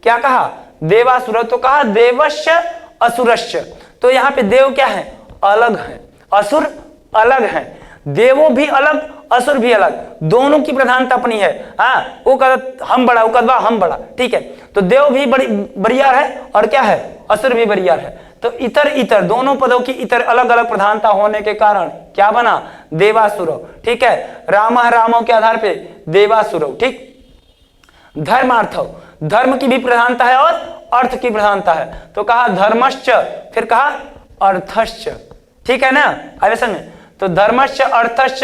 क्या कहा, देवासुरौ, तो कहा देवश्च असुरश्च। तो यहां पे देव क्या है, अलग है, असुर अलग है, देवो भी अलग, असुर भी अलग, दोनों की प्रधानता अपनी है। हाँ, वो कहता हम बड़ा, वो कहता हम बड़ा, ठीक है। तो देव भी बरियार है, और क्या है, असुर भी बरियार है। तो इतर दोनों पदों की इतर अलग अलग प्रधानता होने के कारण क्या बना, देवासुरौ, ठीक है। रामो के आधार पे देवासुरौ, ठीक। धर्मार्थौ, धर्म की भी प्रधानता है और अर्थ की प्रधानता है, तो कहा धर्मश्च, फिर कहा अर्थश्च, ठीक है ना। अब समझ, तो धर्मश्च अर्थश्च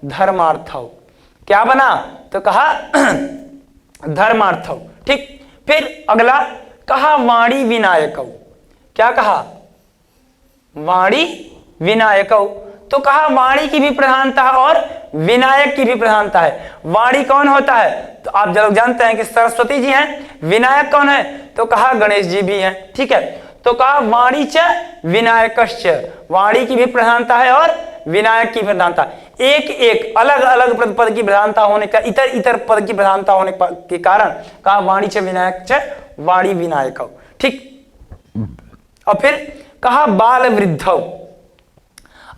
धर्मार्थौ, क्या बना, तो कहा धर्मार्थौ, ठीक। फिर अगला कहा वाणी विनायकौ। क्या कहा, वाणी विनायकौ, तो कहा वाणी की भी प्रधानता है और विनायक की भी प्रधानता है। वाणी कौन होता है, तो आप लोग जानते हैं कि सरस्वती जी हैं। विनायक कौन है, तो कहा गणेश जी भी हैं, ठीक है। तो कहा वाणी च विनायकश्च, वाणी की भी प्रधानता है और विनायक की प्रधानता, एक एक अलग अलग पद की प्रधानता होने का, इतर इतर पद की प्रधानता होने के कारण कहा वाणी च विनायक च वाणी विनायक। ठीक, और फिर कहा बाल वृद्धौ,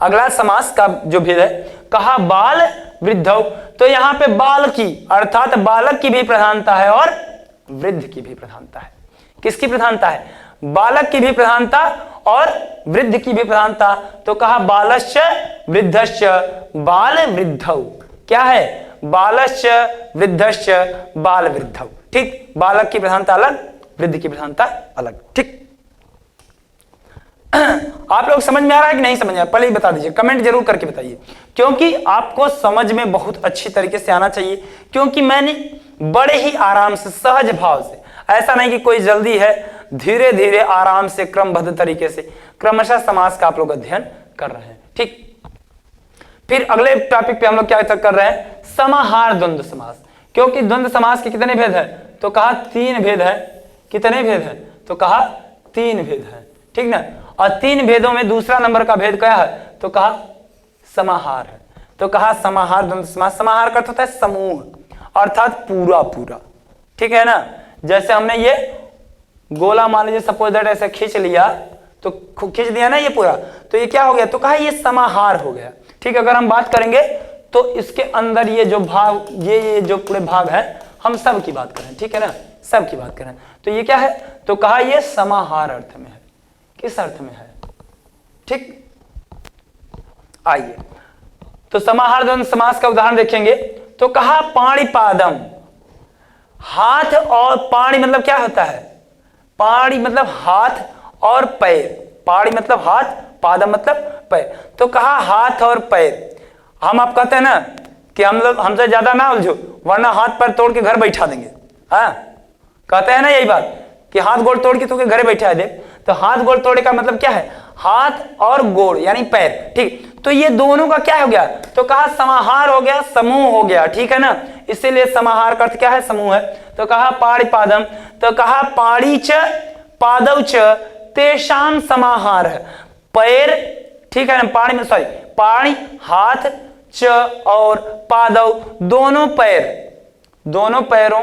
अगला समास का जो भेद है, कहा बाल वृद्धौ, तो यहां पे बाल की अर्थात बालक की भी प्रधानता है और वृद्ध की भी प्रधानता है। किसकी प्रधानता है? बालक की भी प्रधानता और वृद्ध की भी प्रधानता। तो कहा बालश्च वृद्धश्च बाल वृद्धौ, क्या है? बालश्च वृद्धश्च बाल वृद्धौ। ठीक, बालक की प्रधानता अलग, वृद्ध की प्रधानता अलग। ठीक, आप लोग समझ में आ रहा है कि नहीं समझ में आ रहा? पहले ही बता दीजिए, कमेंट जरूर करके बताइए, क्योंकि आपको समझ में बहुत अच्छी तरीके से आना चाहिए। क्योंकि मैंने बड़े ही आराम से, सहज भाव से, ऐसा नहीं कि कोई जल्दी है, धीरे धीरे आराम से क्रमबद्ध तरीके से क्रमशः समास का आप लोग अध्ययन कर रहे हैं। ठीक, फिर अगले टॉपिक पे हम लोग क्या कर रहे हैं? समाहार द्वंद्व समास। क्योंकि द्वंद्व समास के कितने भेद है? तो कहा 3 भेद है। कितने भेद है? तो कहा 3 भेद है। ठीक ना, और 3 भेदों में दूसरा नंबर का भेद क्या है? तो कहा समाहार है। तो कहा समाहार द्वंद्व समास। समाहार का अर्थ होता है समूह, अर्थात पूरा पूरा। ठीक है ना, जैसे हमने ये गोला मान लीजिए, सपोज दैट ऐसे खींच लिया, तो खींच दिया ना ये पूरा, तो ये क्या हो गया? तो कहा ये समाहार हो गया। ठीक, अगर हम बात करेंगे तो इसके अंदर ये जो भाग, ये जो पूरे भाग है, हम सब की बात करें। ठीक है ना, सब की बात करें, तो ये क्या है? तो कहा ये समाहार अर्थ में है। किस अर्थ में है? ठीक, आइए तो समाहार द्वंद्व समास का उदाहरण देखेंगे। तो कहा पाणिपादम, हाथ और पाणी मतलब क्या होता है? पाणी मतलब हाथ और पैर, पाणी मतलब हाथ, पादम मतलब पैर। तो कहा हाथ और पैर। हम आप कहते हैं ना कि हम लोग हमसे ज्यादा ना उलझो, वरना हाथ पैर तोड़ के घर बैठा देंगे। हाँ, कहते हैं ना यही बात कि हाथ गोड़ तोड़ के तो घर बैठा दे। तो हाथ गोड़ तोड़े का मतलब क्या है? हाथ और गोड़ यानी पैर। ठीक, तो ये दोनों का क्या हो गया? तो कहा समाहार हो गया, समूह हो गया। ठीक है ना, इसीलिए समाहार का अर्थ क्या है? समूह है। तो कहा पाणिपादम, तो कहा पाणी च पादौ च तेषाम समाहार है, पैर। ठीक है ना, पाणी में सॉरी, पाणी हाथ, च और पादौ दोनों पैर, दोनों पैरों,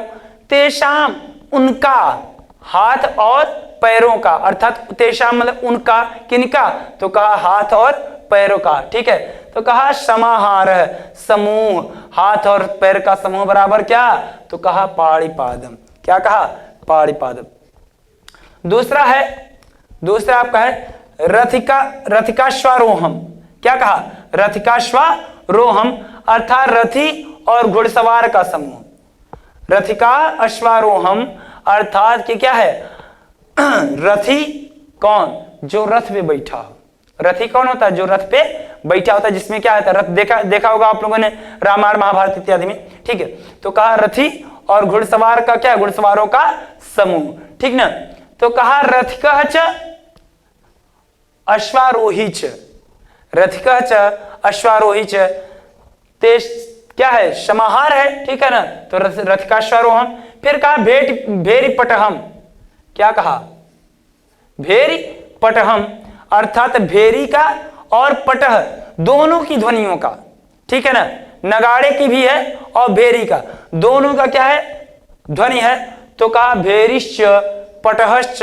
तेषाम उनका, हाथ और पैरों का, अर्थात तेषाम मतलब उनका, किनका? तो कहा हाथ और पैरों का। ठीक है, तो कहा समाहार है, समूह, हाथ और पैर का समूह बराबर क्या? तो कहा पाणिपादम। क्या कहा? पाणिपादम। दूसरा है, दूसरा आपका है रथिकाश्वारोहम। क्या कहा? रथिकाश्वारोहम, अर्थात रथी और घुड़सवार का समूह। रथिका अश्वारोहम अर्थात कि क्या है? रथी कौन? जो रथ पे बैठा हो। रथी कौन होता है? जो रथ पे बैठा होता है, जिसमें क्या होता है? रथ देखा होगा आप लोगों ने रामायण महाभारत इत्यादि में। ठीक है, तो कहा रथी और घुड़सवार का क्या? घुड़सवारों का समूह। ठीक ना, तो कहा रथिकः च अश्वारोही च, रथिकः च अश्वारोही च, तेज क्या है? समाहार है। ठीक है ना, तो रथिकाश्वारोहम। फिर कहा भेरी पटहम। क्या कहा? भेरी पटहम, अर्थात भेरी का और पटह दोनों की ध्वनियों का। ठीक है ना, नगाड़े की भी है और भेरी का, दोनों का क्या है? ध्वनि है। तो कहा भेरिश्च पटहश्च,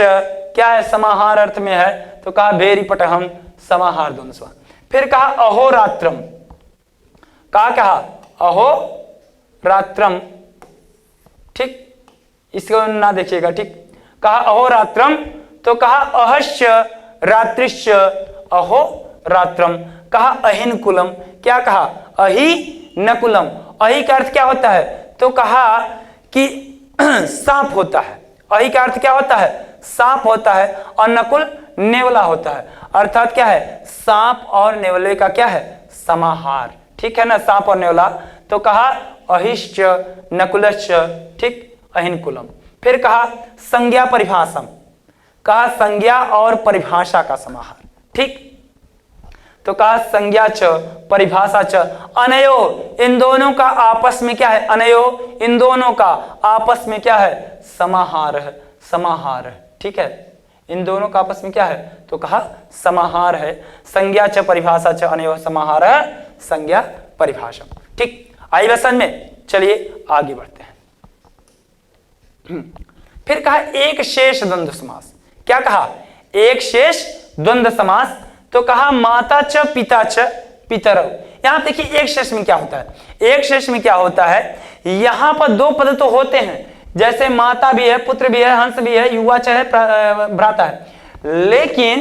क्या है? समाहार अर्थ में है। तो कहा भेरी पटहम, समाहार द्वंद्व समास। फिर कहा अहोरात्रम। कहा अहोरात्रम। ठीक, इसको ना देखिएगा। ठीक, कहा अहोरात्रम, तो कहा अहश्च रात्रिश्च अहोरात्रम। कहा अहिनकुलम। क्या कहा? अहि नकुलम। अहि का अर्थ क्या होता है? तो कहा कि सांप होता है। अहि का अर्थ क्या होता है? सांप होता है, और नकुल नेवला होता है, अर्थात क्या है? सांप और नेवले का क्या है? समाहार। ठीक है ना, सांप और नेवला। तो कहा अहिश्च नकुलश्च, ठीक, अहिनकुलम। फिर कहा संज्ञा परिभाषम। कहा संज्ञा और परिभाषा का समाहार। ठीक, तो कहा संज्ञा च परिभाषा च अनयो, इन दोनों का आपस में क्या है? अनयो, इन दोनों का आपस में क्या है? समाहार है, समाहार है। ठीक है, इन दोनों का आपस में क्या है? तो कहा समाहार है। संज्ञा च परिभाषा च अनयोः समाहार संज्ञा परिभाषा। ठीक, आई बात समझ में? चलिए आगे बढ़ते हैं। फिर कहा एक शेष द्वंद्व समास। क्या कहा? एक शेष द्वंद्व समास। तो कहा माता च पिता च पितरौ। यहां देखिए एक शेष में क्या होता है? एक शेष में क्या होता है? यहां पर दो पद तो होते हैं, जैसे माता भी है, पुत्र भी है, हंस भी है, युवा च है, भ्राता है, लेकिन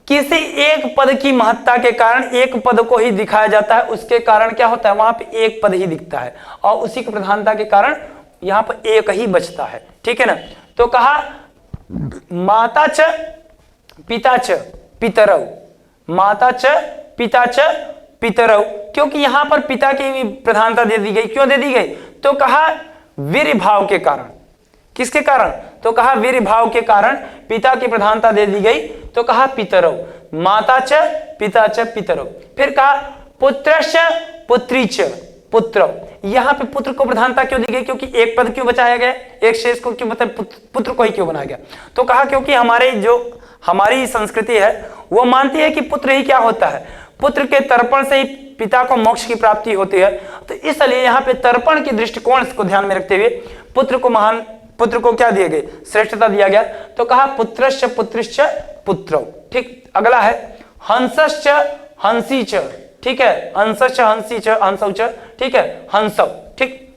किसी एक पद की महत्ता के कारण एक पद को ही दिखाया जाता है। उसके कारण क्या होता है? वहां पे एक पद ही दिखता है और उसी की प्रधानता के कारण यहां पर एक ही बचता है। ठीक है ना? तो कहा माता च पिता च पितरौ, माता च पिता च पितरौ, क्योंकि यहां पर पिता की प्रधानता दे दी गई। क्यों दे दी गई? तो कहा वीर भाव के कारण। किसके कारण? तो कहा वीर भाव के कारण पिता की प्रधानता दे दी गई। तो कहा पितरौ, माता च पिता च पितरौ। फिर कहा पुत्रश्च पुत्री च पुत्रौ। यहां पे पुत्र को प्रधानता क्यों दी गई? क्योंकि एक पद क्यों बचाया गया? एक शेष को क्यों, मतलब पुत्र को ही क्यों बनाया गया? तो कहा क्योंकि हमारी संस्कृति है वो मानती है कि पुत्र ही क्या होता है? पुत्र के तर्पण से ही पिता को मोक्ष की प्राप्ति होती है। तो इसलिए यहाँ पे तर्पण के दृष्टिकोण को ध्यान में रखते हुए पुत्र को क्या दिया गया? श्रेष्ठता दिया गया। तो कहा पुत्रश्च पुत्रिश्च पुत्रौ। ठीक, अगला है हंसश्च हंसी च। ठीक है, हंसश्च हंसी च हंसौ च। ठीक है, हंसौ। ठीक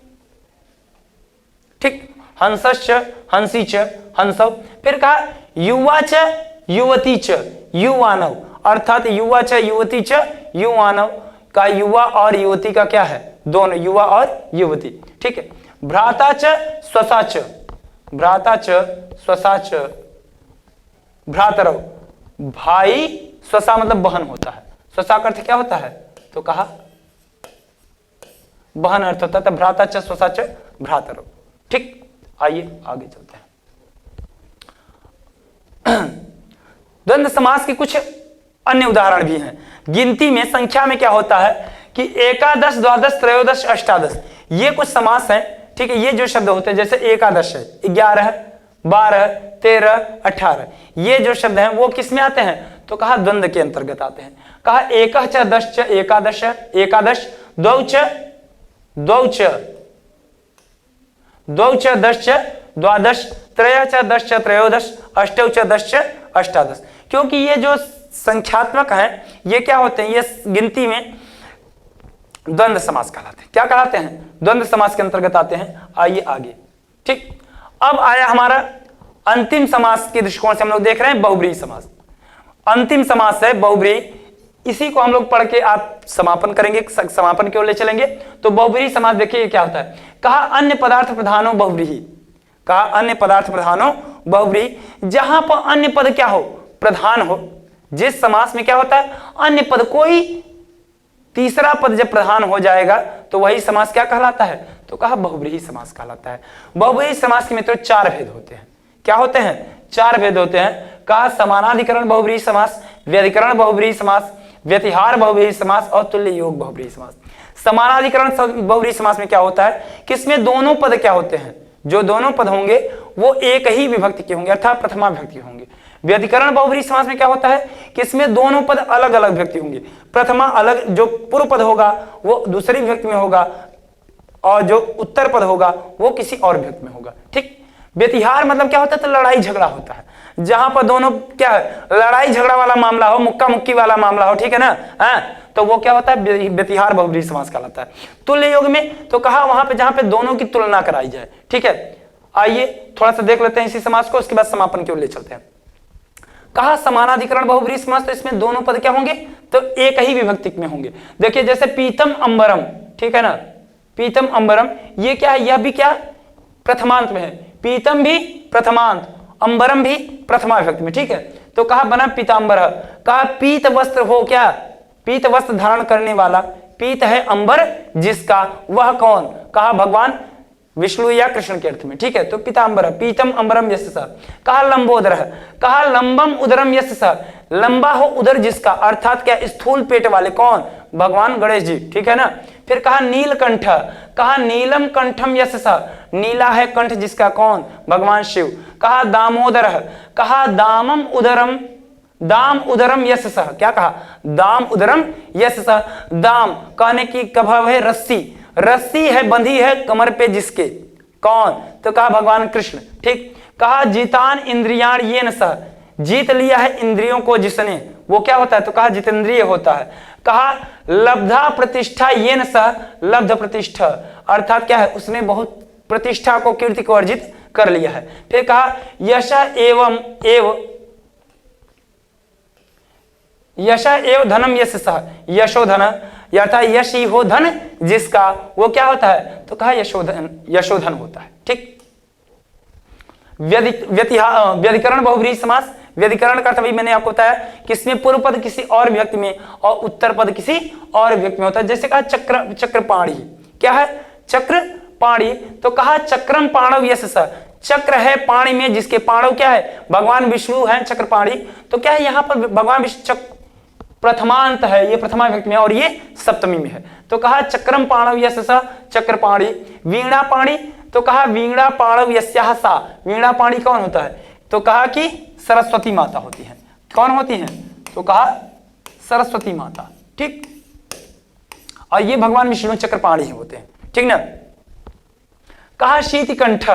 ठीक, हंसश्च हंसी च हंसौ। फिर कहा युवा च युवती च युवानौ, अर्थात युवा च युवती च युवानौ का युवा और युवती का क्या है? दोनों, युवा और युवती। ठीक है, भ्राता च स्वसा च, भ्राता च स्वसा च भ्रातरौ। भाई स्वसा मतलब बहन होता है। स्वसा का अर्थ क्या होता है? तो कहा बहन अर्थ होता है। तो भ्राता च स्वसा च भ्रातरौ। ठीक, आइए आगे चलते हैं। द्वंद्व समास के कुछ अन्य उदाहरण भी हैं। गिनती में, संख्या में क्या होता है कि एकादश, द्वादश, त्रयोदश, अष्टादश, ये कुछ समास हैं। ठीक है, ये जो शब्द होते हैं, जैसे एकादश है, 11, 12, 13, 18, ये जो शब्द हैं वो किस में आते हैं? तो कहा द्वंद्व के अंतर्गत आते हैं। कहा एकः च दश च एकादश, एकादश, द्वौ च दश च द्वादश, त्रय च दश च त्रयोदश, अष्टौ च दश च अष्टादश। क्योंकि ये जो संख्यात्मक हैं ये क्या होते हैं? ये गिनती में द्वंद्व समास कहलाते हैं। क्या कहलाते हैं? द्वंद्व समास के अंतर्गत आते हैं। आइए आगे। ठीक, अब आया हमारा अंतिम समास के दृष्टिकोण से हम लोग देख रहे हैं बहुब्रीहि समास। अंतिम समास है बहुब्रीहि, इसी को हम लोग पढ़ के आप समापन करेंगे, समापन की ओर ले चलेंगे। तो बहुब्रीहि समास देखिए क्या होता है। कहा अन्य पदार्थ प्रधानो बहुब्रीहि, कहा अन्य पदार्थ प्रधानो बहुब्रीहि, जहां पर अन्य पद क्या हो? प्रधान हो। जिस समास में क्या होता है? अन्य पद, कोई तीसरा पद जब प्रधान हो जाएगा तो वही समास क्या कहलाता है? तो कहा बहुब्रीहि समास कहलाता है। बहुब्रीहि समास के मित्रों चार भेद होते हैं। क्या होते हैं? चार भेद होते हैं। कहा समानाधिकरण बहुब्रीहि समास, व्यधिकरण बहुब्रीहि समास, व्यतिहार बहुब्रीहि समास और तुल्य योग बहुब्रीहि समास। समानाधिकरण बहुब्रीहि समास में क्या होता है कि इसमें दोनों पद क्या होते हैं? जो दोनों पद होंगे वो एक ही विभक्ति के होंगे, अर्थात प्रथमा विभक्ति के होंगे। व्यधिकरण बहुब्रीहि समास में क्या होता है कि इसमें दोनों पद अलग अलग विभक्ति होंगे। प्रथमा अलग, जो पूर्व पद होगा वो दूसरी विभक्ति में होगा और जो उत्तर पद होगा वो किसी और विभक्ति में होगा। ठीक, व्यतिहार मतलब क्या होता है? तो लड़ाई झगड़ा होता है, जहां पर दोनों क्या है? लड़ाई झगड़ा वाला मामला हो, मुक्का मुक्की वाला मामला हो। ठीक है ना? तो वो क्या होता है? व्यतिहार बहुब्रीहि समास कहलाता है। तुल्य योग में तो कहा वहां पे जहां पे दोनों की तुलना कराई जाए। ठीक है, आइए थोड़ा सा देख लेते हैं इसी समास को, उसके बाद समापन की ओर ले चलते हैं। कहा समानाधिकरण बहुब्रीहि समास, तो इसमें दोनों पद क्या होंगे? तो एक ही विभक्ति में होंगे। देखिए जैसे पीतम अंबरम, ठीक है ना? पीतम अंबरम, ये क्या है? यह भी क्या प्रथमांत में है। पीतम भी प्रथमांत, अंबरम भी प्रथमा विभक्ति में। ठीक है, तो कहा बना पीतांबर। कहा पीत वस्त्र हो, क्या? पीत वस्त्र धारण करने वाला, पीत है अंबर जिसका, वह कौन? कहा भगवान विष्णु या कृष्ण के अर्थ में। ठीक है, तो पीतांबर, पीतम अंबरम यस्य स। कहा लंबोदर, कहा लंबम उदरम यस्य स, लंबा हो उदर जिसका, अर्थात क्या? स्थूल पेट वाले, कौन? भगवान गणेश जी। ठीक है ना? फिर कहा नीलकंठ, कहा नीलम कंठम यशसः, नीला है कंठ जिसका, कौन, भगवान शिव। कहा दामोदर, कहा दामम उदरम, दाम उदरम यशसः, क्या कहा, दाम उदरम यशसः। दाम कहने की कभव है रस्सी, रस्सी है बंधी है कमर पे जिसके, कौन, तो कहा भगवान कृष्ण। ठीक। कहा जीतान इंद्रियाण येन सह, जीत लिया है इंद्रियों को जिसने, वो क्या होता है, तो कहा जितेंद्रिय होता है। कहा लब्धा प्रतिष्ठा येन सह, लब्ध प्रतिष्ठा, अर्थात क्या है, उसने बहुत प्रतिष्ठा को, कीर्ति को अर्जित कर लिया है। फिर कहा यश एवं एव, यश एव धनम यशसः, यशोधन, अर्थात यश ही हो धन जिसका, वो क्या होता है, तो कहा यशोधन, यशोधन होता है। ठीक। व्यधिकरण बहुब्रीहि समास, व्यधिकरण का तभी मैंने आपको बताया किसमें पूर्व पद किसी और व्यक्ति में और उत्तर पद किसी और व्यक्ति में होता है। जैसे कहा चक्र, चक्रपाणी, क्या है, चक्रपाणी, तो कहा चक्रम पाणव यशसः, चक्र है पाणी में जिसके, पाणव क्या है, भगवान विष्णु है चक्रपाणी। तो क्या है, यहां पर भगवान विष्णु प्रथमांत है, ये प्रथमा व्यक्ति में और ये सप्तमी में है। तो कहा चक्रम पाणव यशसः चक्रपाणी। वीणा पाणी, तो कहा वीणा पाणव यस्याः सा, वीणा पाणी कौन होता है, तो कहा कि सरस्वती माता होती है। कौन होती है, तो कहा सरस्वती माता। ठीक। और ये भगवान विष्णु चक्रपाणी होते हैं। ठीक ना। कहा शीतकंठ,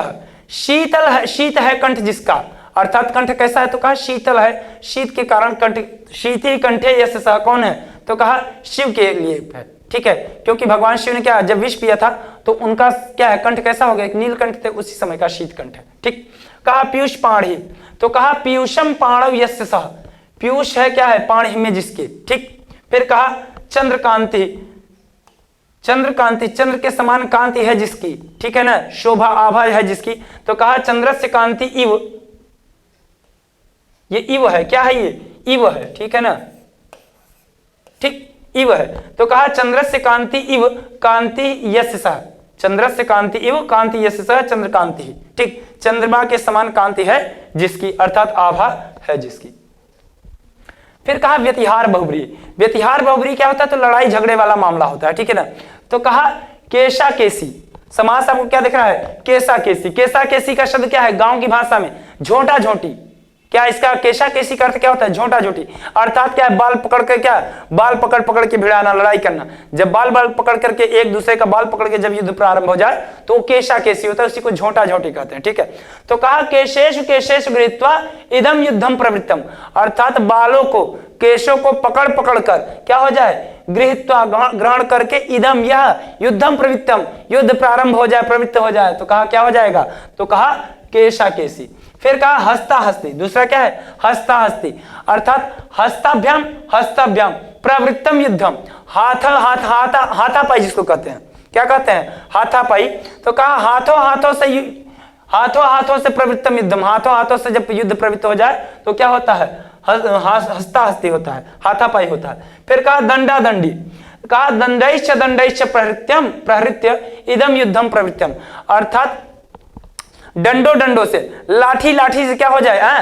शीतल है, शीत है कंठ जिसका, अर्थात कंठ कैसा है, तो कहा शीतल है, शीत के कारण कंठ, शीति कंठे यशसः, कौन है, तो कहा शिव के लिए है। ठीक है, क्योंकि भगवान शिव ने क्या, जब विष पिया था तो उनका क्या है, कंठ कैसा हो गया, एक नीलकंठ थे, उसी समय का शीतकंठ है। ठीक। कहा पीयूष पाणी, तो कहा पीयूषम पाणव यशसः, पीयूष है क्या है, पाणी में जिसके। ठीक। फिर कहा चंद्रकांति, चंद्रकांति, चंद्र के समान कांति है जिसकी, ठीक है ना, शोभा आभा है जिसकी। तो कहा चंद्रस्य कांति इव, ये इव है, क्या है, ये इव है। ठीक है ना। ठीक, इव है। तो कहा चंद्रस्य कांति इव कांति यशसः, चंद्रस्य कांति इव कांति यशसः चंद्रकांति। ठीक, चंद्रमा के समान कांति है जिसकी, अर्थात आभा है जिसकी। फिर कहा व्यतिहार बहुब्रीहि, व्यतिहार बहुब्रीहि क्या होता है, तो लड़ाई झगड़े वाला मामला होता है। ठीक है ना। तो कहा केशा केसी, समास आपको क्या दिख रहा है, केशा केसी। केशा केसी का शब्द क्या है, गांव की भाषा में झोंटा झोंटी, क्या इसका केशा केसी का अर्थ क्या होता है, झोंटा झोंटी, अर्थात क्या है, बाल पकड़ के, क्या बाल पकड़ पकड़ के भिड़ाना, लड़ाई करना। जब बाल बाल पकड़ करके एक दूसरे का बाल पकड़ के जब युद्ध प्रारंभ हो जाए तो वो केशा केसी होता है, उसी को झोंटा झोंटी कहते हैं। ठीक है। तो कहा केशेषु केशेषु गृहीत्वा इदम युद्धम प्रवृत्तम, अर्थात बालों को, केशों को पकड़ पकड़ कर क्या हो जाए, गृहीत्वा ग्रहण करके, इदम यह, युद्धम प्रवृत्तम, युद्ध प्रारंभ हो जाए, प्रवृत्त हो जाए, तो कहा क्या हो जाएगा, तो कहा केशा केसी। फिर कहा हस्ता हस्ती, दूसरा क्या है, हस्ता हस्ती, अर्थात हस्ताभ्याम हस्ताभ्याम प्रवृत्तम युद्धम, हाथ हाथ हाथा हाथापाई जिसको कहते हैं, क्या कहते हैं, हाथापाई। तो कहा हाथों हाथों से, हाथों हाथों से प्रवृत्तम युद्धम, हाथों हाथों से जब युद्ध प्रवृत्त हो जाए तो क्या होता है, हस्ता हस्ती होता है, हाथापाई होता है। फिर कहा दंडा दंडी, कहा दंडैश्च दंडैश्च प्रहृत्यम प्रहृत्य इदम युद्धम प्रवृत्तम, अर्थात डंडो डंडो से, लाठी लाठी से क्या हो जाए,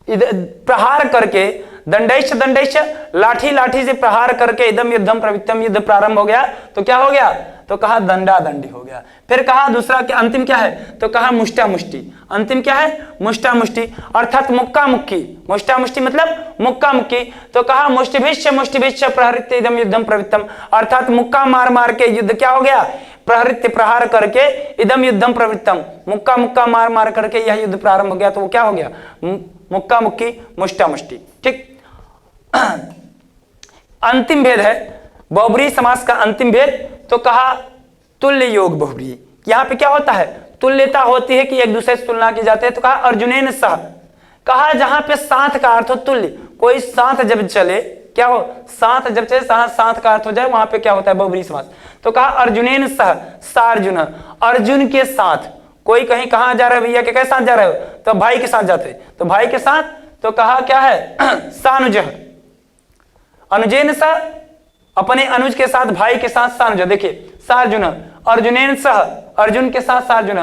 प्रहार करके, दंडैश्च दंडैश्च, लाठी लाठी से प्रहार करके, इदम युद्धम प्रवृत्तम, युद्ध प्रारंभ हो गया तो क्या हो गया, तो कहा दंडा दंडी हो गया। फिर कहा दूसरा क्या, अंतिम क्या है, तो कहा मुष्टा मुष्टि, अंतिम क्या है, मुष्टा मुष्टि, अर्थात मुक्का मुक्की, मुष्टा मुष्टि मतलब मुक्का मुक्की। तो कहा मुष्टिभिश्च प्रहृत्य इदम युद्धम प्रवृत्तम, अर्थात मुक्का मार मार के युद्ध क्या हो गया, प्रहृत्य प्रहार करके, इदम युद्धम प्रवृत्तम, मुक्का मुक्का मार मार करके यह युद्ध प्रारंभ हो गया, तो वो क्या हो गया, मुक्का मुक्की मुष्टा मुष्टि। ठीक। अंतिम भेद है बहुब्रीहि समास का, अंतिम भेद, तो कहा तुल्य योग बहुब्रीहि, यहां पे क्या होता है, तुल्यता होती है कि एक दूसरे से तुलना की जाती है। तो कहा अर्जुनेन सह, कहा जहां पे साथ का अर्थ हो तुल्य, कोई साथ जब चले, क्या हो, साथ जब चले, साथ का अर्थ हो जाए, वहां पे क्या होता है, बहुब्रीहि समास। तो कहा अर्जुनेन सह सार्जुन, अर्जुन के साथ, कोई कहीं कहां जा रहा है भैया, के साथ जा रहे हो, तो भाई के साथ जाते, तो भाई के साथ, तो कहा क्या है, सानुज, अनुजेन सह, अपने अनुज के साथ, भाई के साथ सानुज। देखिए सार्जुन, अर्जुनेन सह, अर्जुन के साथ सार्जुन।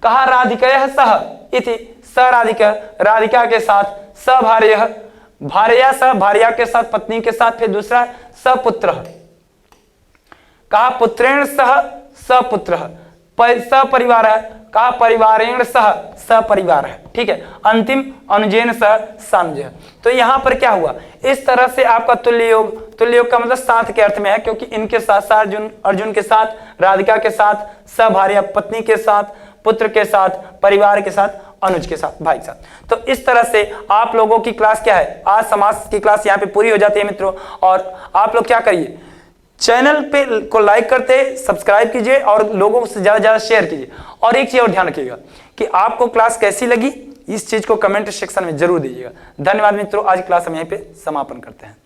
कहा राधिकयः सह इति, स राधिका, राधिका के साथ, स भार्यः, भार्या सह, भार्या के साथ, पत्नी के साथ। फिर दूसरा सपुत्र, कहा पुत्रेण सह सपुत्रः, सपरिवार है, कहा परिवारेण सह सपरिवार है। ठीक है, अंतिम अनुजेन सह सानुज। तो यहां पर क्या हुआ, इस तरह से आपका तुल्य योग का मतलब साथ के अर्थ में है, क्योंकि इनके साथ साथ अर्जुन के साथ, राधिका के साथ, सभार्या पत्नी के साथ, पुत्र के साथ, परिवार के साथ, अनुज के साथ, भाई के साथ। तो इस तरह से आप लोगों की क्लास क्या है, आज समास की क्लास यहाँ पे पूरी हो जाती है मित्रों। और आप लोग क्या करिए, चैनल पे को लाइक करते, सब्सक्राइब कीजिए और लोगों से ज्यादा ज्यादा शेयर कीजिए। और एक चीज और ध्यान रखिएगा कि आपको क्लास कैसी लगी, इस चीज को कमेंट सेक्शन में जरूर दीजिएगा। धन्यवाद मित्रों, आज क्लास हम यहीं पे समापन करते हैं।